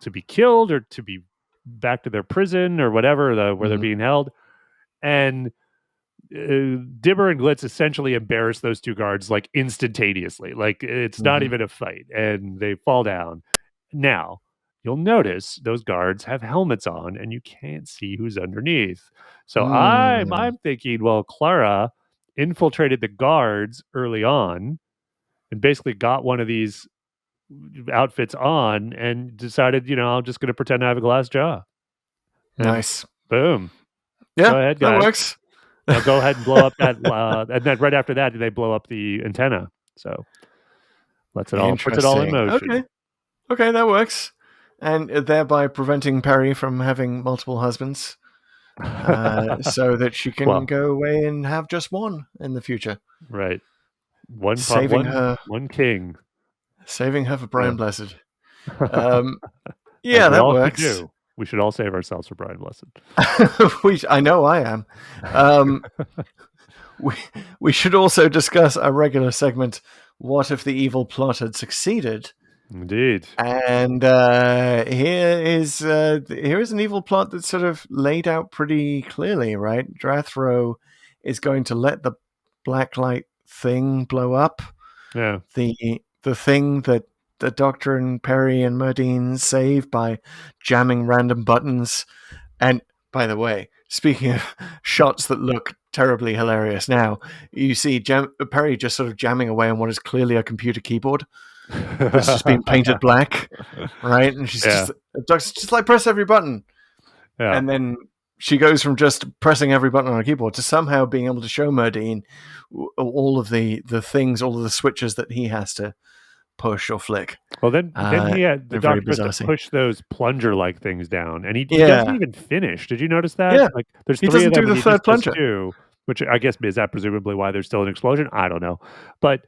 to be killed or to be back to their prison or whatever where they're being held. And Dimmer and Glitz essentially embarrass those two guards like instantaneously. Like it's not even a fight, and they fall down. Now you'll notice those guards have helmets on, and you can't see who's underneath. So I'm thinking, well, Clara infiltrated the guards early on and basically got one of these outfits on and decided, I'm just going to pretend I have a glass jaw. And nice. Boom. Yeah, go ahead, guys. That works. Now go ahead and blow up that, and then right after that, they blow up the antenna. So puts it all in motion. Okay, that works, and thereby preventing Perry from having multiple husbands, so that she can go away and have just one in the future. Right, one king, saving her for Brian Blessed. Yeah, that works. We should all save ourselves for Brian Blessed. I know I am. We should also discuss our regular segment, What If the Evil Plot Had Succeeded? Indeed. And here is an evil plot that's sort of laid out pretty clearly, right? Drathro is going to let the blacklight thing blow up. Yeah. The thing that the Doctor and Perry and Merdine save by jamming random buttons. And by the way, speaking of shots that look terribly hilarious now, you see Perry just sort of jamming away on what is clearly a computer keyboard that's just been painted black, right? And she's just like, press every button. Yeah. And then she goes from just pressing every button on a keyboard to somehow being able to show Merdine all of the things, all of the switches that he has to push or flick. Well, then he had the Doctor has to push those plunger-like things down, and he doesn't even finish. Did you notice that? Yeah. Like, there's he three doesn't of them, do the third plunger. Two, which I guess is that presumably why there's still an explosion? I don't know, but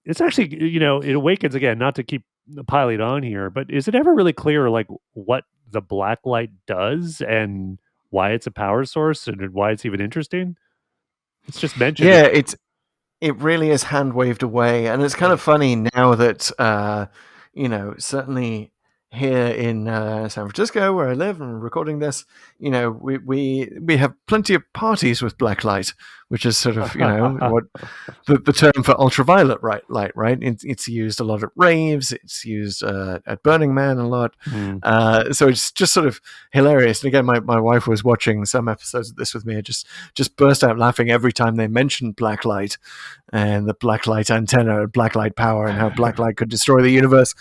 it's actually it awakens again. Not to keep piling on here, but is it ever really clear like what the black light does and why it's a power source and why it's even interesting? It's just mentioned. Yeah, it really is hand waved away, and it's kind of funny now that certainly here in San Francisco, where I live and recording this, we have plenty of parties with black light, which is sort of what the term for ultraviolet light, right? It's used a lot at raves, it's used at Burning Man a lot, so it's just sort of hilarious. And again, my wife was watching some episodes of this with me, and just burst out laughing every time they mentioned black light and the black light antenna and black light power and how black light could destroy the universe.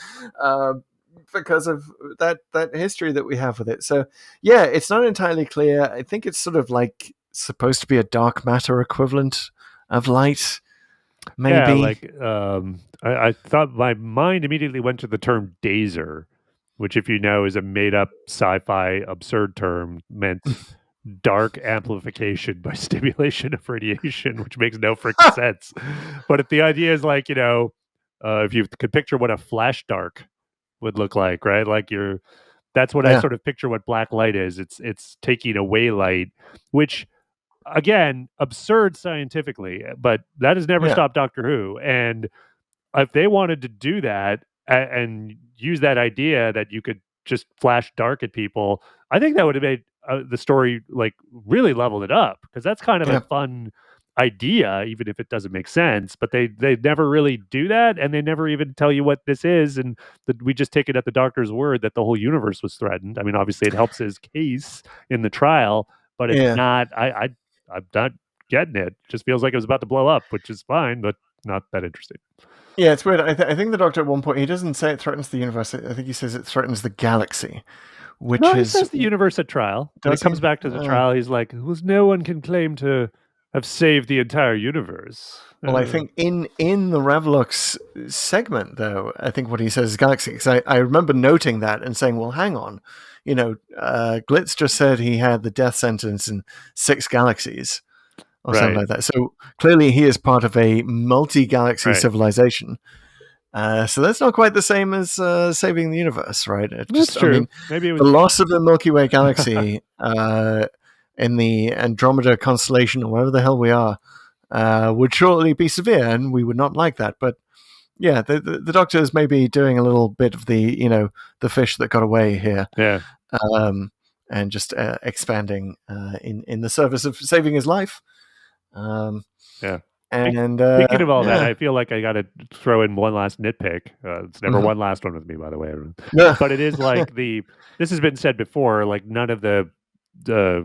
Because of that history that we have with it. So yeah, it's not entirely clear. I think it's sort of like supposed to be a dark matter equivalent of light, maybe. Yeah, like I thought my mind immediately went to the term dazer, which, if you know, is a made-up sci-fi absurd term meant dark amplification by stimulation of radiation, which makes no freaking sense. But if the idea is like, if you could picture what a flash dark would look like, right? Like that's what I sort of picture what black light is. It's taking away light, which again, absurd scientifically, but that has never stopped Doctor Who. And if they wanted to do that and use that idea that you could just flash dark at people, I think that would have made the story like really leveled it up, because that's kind of a fun idea, even if it doesn't make sense. But they never really do that, and they never even tell you what this is, and we just take it at the Doctor's word that the whole universe was threatened. I mean, obviously it helps his case in the trial, but it's not. I'm not getting it. It just feels like it was about to blow up, which is fine, but not that interesting. Yeah, it's weird. I think the Doctor at one point, he doesn't say it threatens the universe. I think he says it threatens the galaxy. He says the universe at trial. When it comes back to the trial, he's like, no one can claim to have saved the entire universe. Well, I think in the Revlux segment, though, I think what he says is galaxy. Because I remember noting that and saying, well, hang on. Glitz just said he had the death sentence in 6 galaxies or something like that. So clearly he is part of a multi-galaxy civilization. So that's not quite the same as saving the universe, right? That's true. I mean, maybe it was the loss of the Milky Way galaxy in the Andromeda constellation, or wherever the hell we are, would surely be severe, and we would not like that. But yeah, the Doctor is maybe doing a little bit of the the fish that got away here. Yeah. And just expanding in the service of saving his life. Yeah. And Speaking of all that, yeah. I feel like I got to throw in one last nitpick. It's never Mhm. one last one with me, by the way. Yeah. But it is like this has been said before, like none of the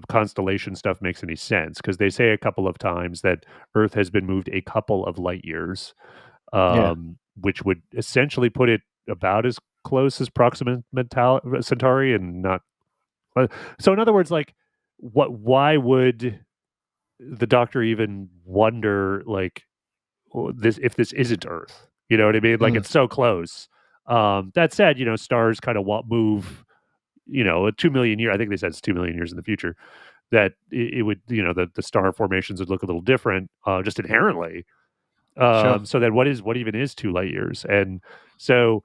constellation stuff makes any sense because they say a couple of times that Earth has been moved a couple of light years, Yeah. which would essentially put it about as close as Proxima Centauri and not. So in other words, like, why would the Doctor even wonder, like, this if this isn't Earth? You know what I mean? Like, Mm. it's so close. That said, stars kind of move. 2 million years. I think they said it's 2 million years in the future. That it would, the star formations would look a little different, just inherently. Sure. So then, what even is 2 light years? And so,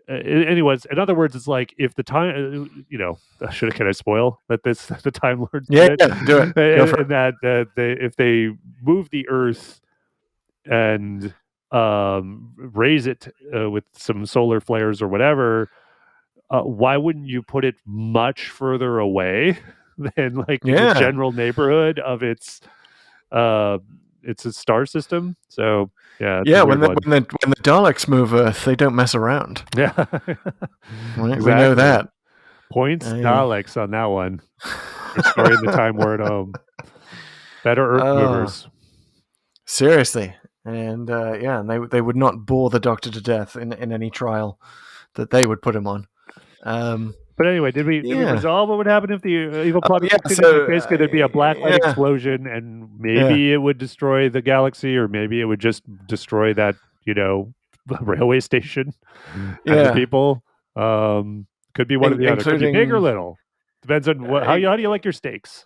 anyways, in other words, it's like if the time, can I spoil that the Time Lord Yeah. did it, Yeah. Do it. Go for it. and that if they move the Earth and raise it with some solar flares or whatever, why wouldn't you put it much further away than like the Yeah. general neighborhood of it's a star system? So yeah, it's a Yeah. weird one. When the Daleks move Earth, they don't mess around. Yeah, Right? exactly. We know that. Points Daleks on that one. Restoring the Time Lord home. Better Earth movers. Seriously. And and they would not bore the Doctor to death in any trial that they would put him on. But anyway, did we resolve what would happen if the evil plot continued? So, Like basically, there'd be a black light explosion, and maybe it would destroy the galaxy, or maybe it would just destroy that railway station and the people. Could be one or the other. Could be big or little. Depends on how do you like your steaks.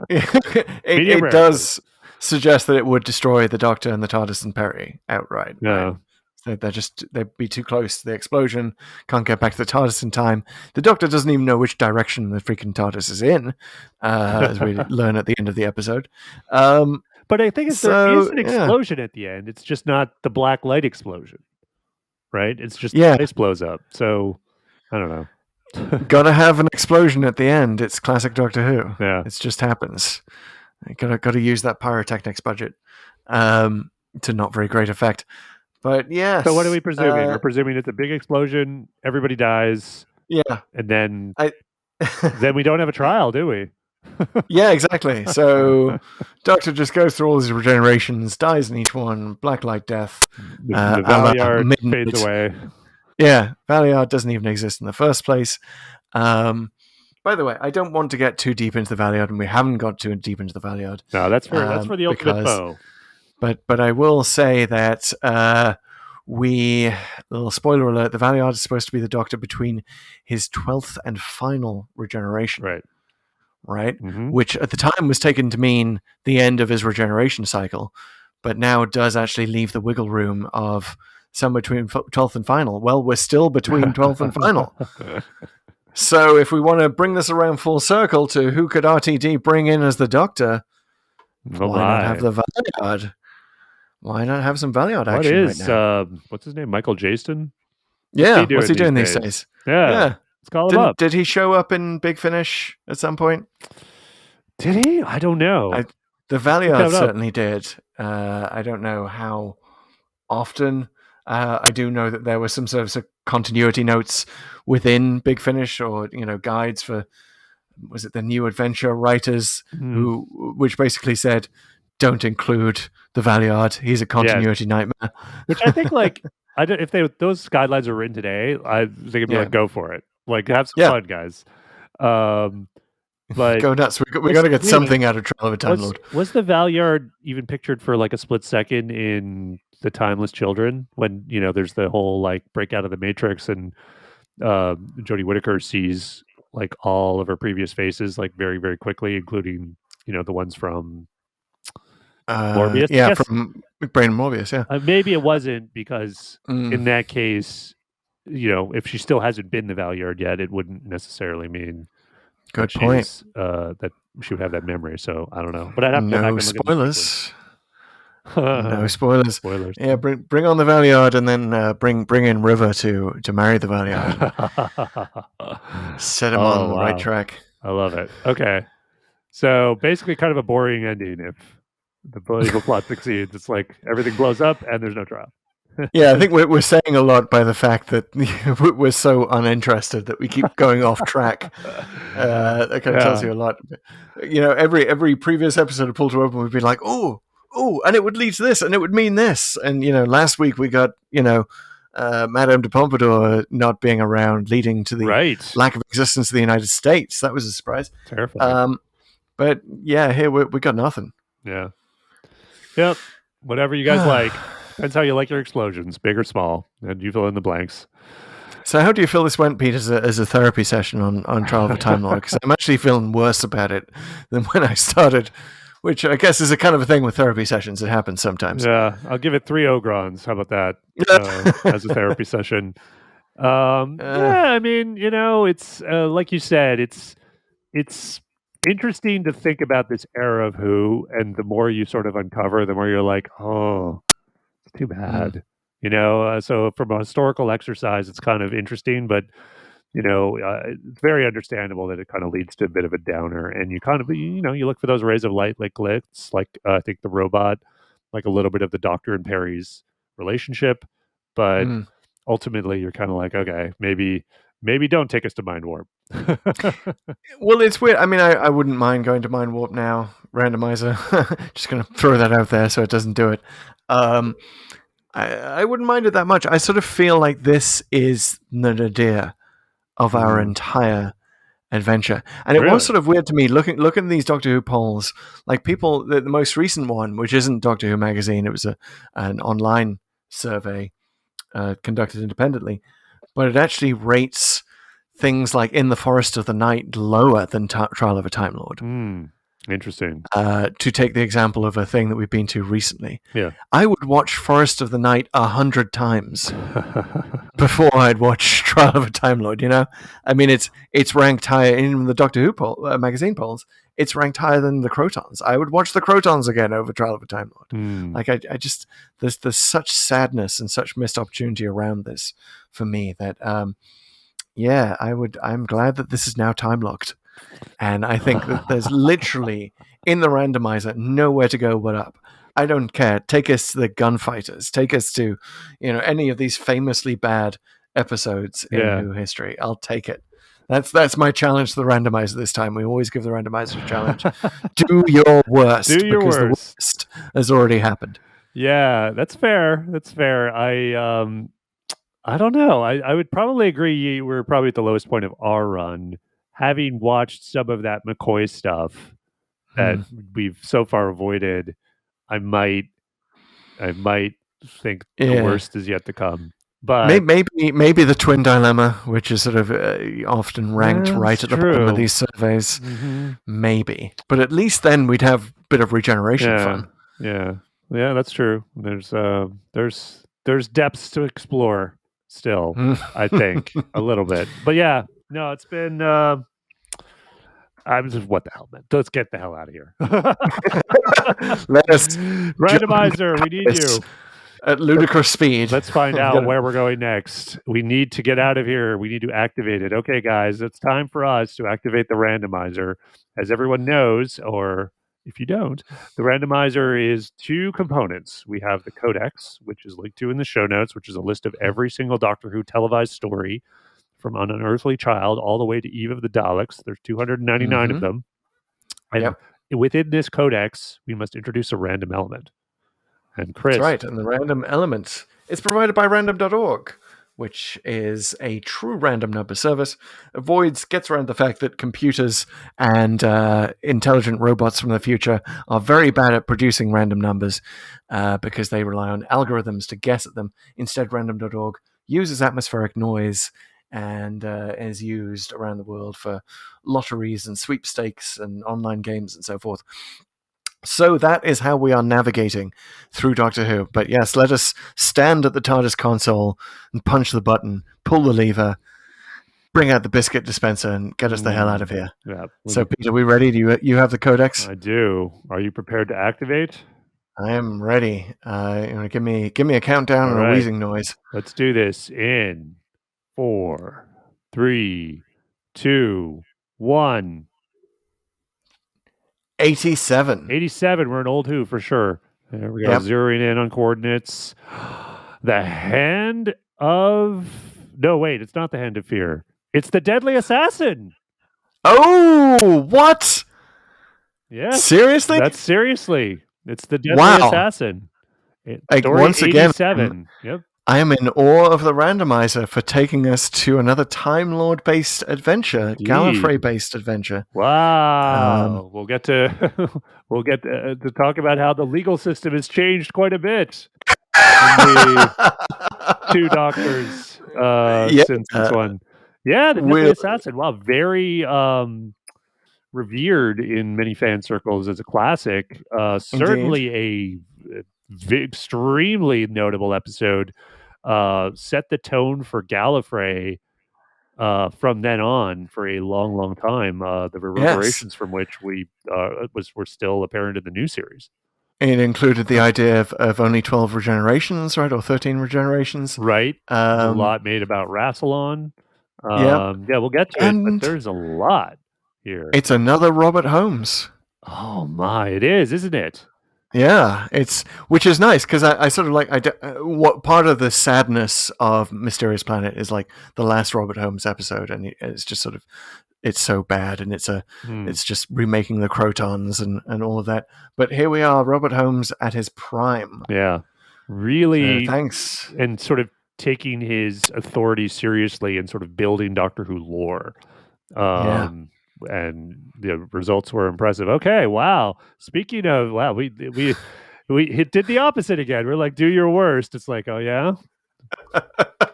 it does suggest that it would destroy the Doctor and the TARDIS and Perry outright. Yeah. Right? They'd be too close to the explosion, can't get back to the TARDIS in time. The Doctor doesn't even know which direction the freaking TARDIS is in, as we learn at the end of the episode. But I think there is an explosion at the end. It's just not the black light explosion, right? It's just the place blows up. So I don't know. Gotta have an explosion at the end. It's classic Doctor Who. Yeah, it just happens. Gotta use that pyrotechnics budget to not very great effect. But yes. So what are we presuming? We're presuming it's a big explosion. Everybody dies. Yeah, and then then we don't have a trial, do we? Yeah, exactly. So Doctor just goes through all his regenerations, dies in each one. Black light death. The Valeyard fades away. Yeah, Valeyard doesn't even exist in the first place. By the way, I don't want to get too deep into the Valeyard, and we haven't got too deep into the Valeyard. No, that's for the ultimate foe. But I will say that little spoiler alert, the Valeyard is supposed to be the Doctor between his 12th and final regeneration. Right? Mm-hmm. Which at the time was taken to mean the end of his regeneration cycle, but now it does actually leave the wiggle room of somewhere between 12th and final. Well, we're still between 12th and final. So if we want to bring this around full circle to who could RTD bring in as the Doctor, why not have the Valeyard? Why not have some Valeyard action right now? What's his name? Michael Jaston? What's he doing these days? Yeah. Let's call him up. Did he show up in Big Finish at some point? Did he? I don't know. The Valeyard certainly did. I don't know how often. I do know that there were some sort of continuity notes within Big Finish, or guides for, was it the New Adventure writers, which basically said, don't include the Valeyard. He's a continuity nightmare. Which I think, if those guidelines were written today, I think it'd be like, go for it. Like, have some fun, guys. But go nuts. We got to get something out of Trial of a Time Lord. Was the Valeyard even pictured for like a split second in the Timeless Children, when there's the whole break out of the Matrix, and Jodie Whittaker sees like all of her previous faces very, very quickly, including the ones from Morbius? Yeah, from McBrain and Morbius, yeah. Maybe it wasn't, because in that case, if she still hasn't been the Valeyard yet, it wouldn't necessarily mean good point that she would have that memory. So I don't know. But I'd have to go back and look spoilers. No spoilers. Spoilers. Yeah, bring on the Valeyard, and then bring in River to marry the Valeyard. Set him on the right track. I love it. Okay. So basically kind of a boring ending if the political plot succeeds. It's like everything blows up and there's no trial. Yeah, I think we're saying a lot by the fact that we're so uninterested that we keep going off track. That kind of tells you a lot. You know, every previous episode of Pull to Open, we've been like, oh, and it would lead to this, and it would mean this. And, you know, last week we got, you know, Madame de Pompadour not being around, leading to the lack of existence of the United States. That was a surprise. Terrifying. But yeah, here we got nothing. Yeah. Yep. Whatever you guys like. Depends how you like your explosions, big or small, and you fill in the blanks. So how do you feel this went, Pete, as a therapy session on Trial of a Time Lord? Because I'm actually feeling worse about it than when I started, which I guess is a kind of a thing with therapy sessions. It happens sometimes. Yeah, I'll give it 3 Ogrons. How about that as a therapy session? Yeah, I mean, you know, it's like you said, it's interesting to think about this era of Who, and the more you sort of uncover, the more you're like, oh, it's too bad. You know, so from a historical exercise, it's kind of interesting, but, you know, it's very understandable that it kind of leads to a bit of a downer. And you kind of, you know, you look for those rays of light like Glitz, like I think the robot, like a little bit of the Doctor and Perry's relationship. But ultimately, you're kind of like, okay, maybe don't take us to Mind Warp. Well, it's weird. I mean, I wouldn't mind going to Mind Warp now. Randomizer. Just going to throw that out there so it doesn't do it. I wouldn't mind it that much. I sort of feel like this is the nadir of our entire adventure. And it was sort of weird to me looking at these Doctor Who polls. Like people, the most recent one, which isn't Doctor Who magazine, it was an online survey conducted independently, but it actually rates things like In the Forest of the Night lower than Trial of a Time Lord. Interesting. To take the example of a thing that we've been to recently. Yeah. I would watch Forest of the Night 100 times before I'd watch Trial of a Time Lord, you know? I mean, it's ranked higher in the Doctor Who magazine polls. It's ranked higher than the Crotons. I would watch the Crotons again over Trial of a Time Lord. Like, I just, there's such sadness and such missed opportunity around this for me that, yeah, I'm glad that this is now time locked. And I think that there's literally, in the randomizer, nowhere to go but up. I don't care. Take us to the Gunfighters. Take us to, you know, any of these famously bad episodes in Who history. I'll take it. That's my challenge to the randomizer this time. We always give the randomizer a challenge. Do your worst. Because the worst has already happened. Yeah, that's fair. That's fair. I don't know. I would probably agree we're probably at the lowest point of our run. Having watched some of that McCoy stuff that we've so far avoided, I might think the worst is yet to come. But maybe the twin dilemma, which is sort of often ranked right at the bottom of these surveys, maybe. But at least then we'd have a bit of regeneration fun. Yeah, that's true. There's depths to explore still. I think a little bit, but yeah. No, it's been. I'm just what the hell, man. Let's get the hell out of here. Let us randomizer. We need you at ludicrous speed. Let's find out where we're going next. We need to get out of here. We need to activate it. Okay, guys, it's time for us to activate the randomizer. As everyone knows, or if you don't, the randomizer is 2 components. We have the codex, which is linked to in the show notes, which is a list of every single Doctor Who televised story from An Unearthly Child all the way to Eve of the Daleks. There's 299 of them. And within this codex, we must introduce a random element. And Chris. That's right. And the random element is provided by random.org, which is a true random number service. Gets around the fact that computers and intelligent robots from the future are very bad at producing random numbers because they rely on algorithms to guess at them. Instead, random.org uses atmospheric noise and is used around the world for lotteries and sweepstakes and online games and so forth. So that is how we are navigating through Doctor Who. But yes, let us stand at the TARDIS console and punch the button, pull the lever, bring out the biscuit dispenser, and get us the hell out of here. Yeah. So, Pete, are we ready? Do you have the codex? I do. Are you prepared to activate? I am ready. Give me a countdown All and a right. wheezing noise. Let's do this in 4, 3, 2, 1. 87. 87. We're an old Who for sure. There we go. Yep. Zeroing in on coordinates. The Hand of... No, wait. It's not the Hand of Fear. It's the Deadly Assassin. Oh, what? Yes. Seriously? That's seriously. It's the Deadly Assassin. Story once 87. Again, yep. I am in awe of the randomizer for taking us to another Time Lord based adventure, Gallifrey based adventure. Wow. We'll get to talk about how the legal system has changed quite a bit in the Two Doctors since this one. Yeah, the Deadly Assassin. Wow, very revered in many fan circles as a classic. Certainly a extremely notable episode. Set the tone for Gallifrey from then on for a long, long time. The reverberations from which were still apparent in the new series. It included the idea of only 12 regenerations, right? Or 13 regenerations. Right. A lot made about Rassilon. Yeah, we'll get to it, but there's a lot here. It's another Robert Holmes. Oh my, it is, isn't it? Yeah, which is nice because I sort of like what part of the sadness of Mysterious Planet is like the last Robert Holmes episode, and it's just sort of it's so bad, and it's just remaking the Crotons and all of that. But here we are, Robert Holmes at his prime. Yeah, really. Thanks, and sort of taking his authority seriously and sort of building Doctor Who lore. And the results were impressive. Okay, wow. Speaking of, wow, we did the opposite again. We're like, do your worst. It's like, oh yeah,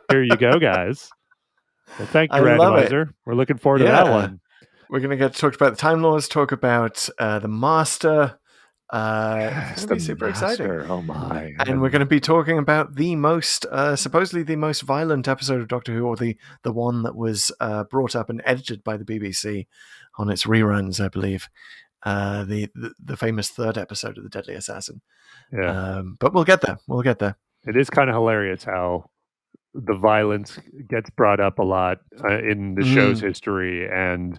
here you go, guys. Well, thank you, randomizer. We're looking forward to that one. We're gonna get to talk about the Time Lords, talk about the Master. It's gonna be super exciting. Oh my! And we're going to be talking about the most, supposedly the most violent episode of Doctor Who, or the one that was brought up and edited by the BBC on its reruns, I believe. The famous third episode of The Deadly Assassin. Yeah. But we'll get there. We'll get there. It is kind of hilarious how the violence gets brought up a lot in the show's history, and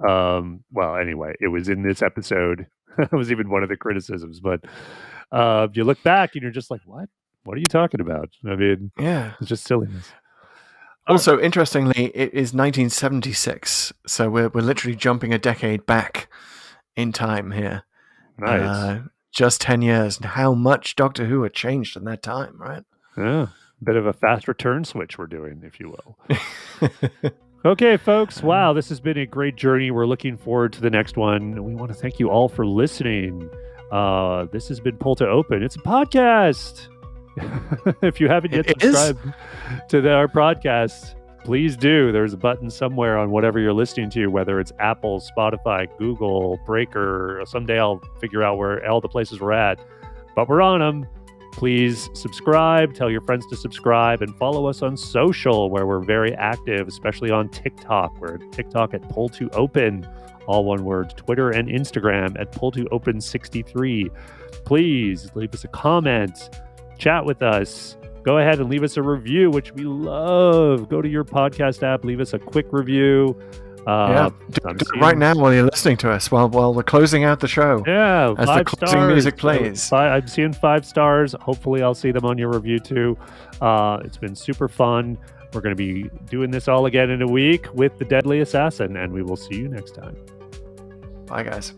well, anyway, it was in this episode. It was even one of the criticisms, but you look back and you're just like, what are you talking about? I mean, it's just silliness. Also, interestingly, it is 1976, so we're literally jumping a decade back in time here. Nice. Just 10 years, and how much Doctor Who had changed in that time, right? Yeah, a bit of a fast return switch we're doing, if you will. Okay, folks. Wow, this has been a great journey. We're looking forward to the next one. We want to thank you all for listening. This has been Pull to Open. It's a podcast. If you haven't yet subscribed to our podcast, please do. There's a button somewhere on whatever you're listening to, whether it's Apple, Spotify, Google, Breaker. Someday I'll figure out where all the places we're at, but we're on them. Please subscribe, tell your friends to subscribe, and follow us on social, where we're very active, especially on TikTok. We're at TikTok at Pull2Open, all one word, Twitter and Instagram at Pull2Open63. Please leave us a comment, chat with us. Go ahead and leave us a review, which we love. Go to your podcast app, leave us a quick review. Do it right now while you're listening to us, while we're closing out the show. Yeah, as the closing music plays. I'm seeing 5 stars. Hopefully, I'll see them on your review too. It's been super fun. We're going to be doing this all again in a week with the Deadly Assassin, and we will see you next time. Bye, guys.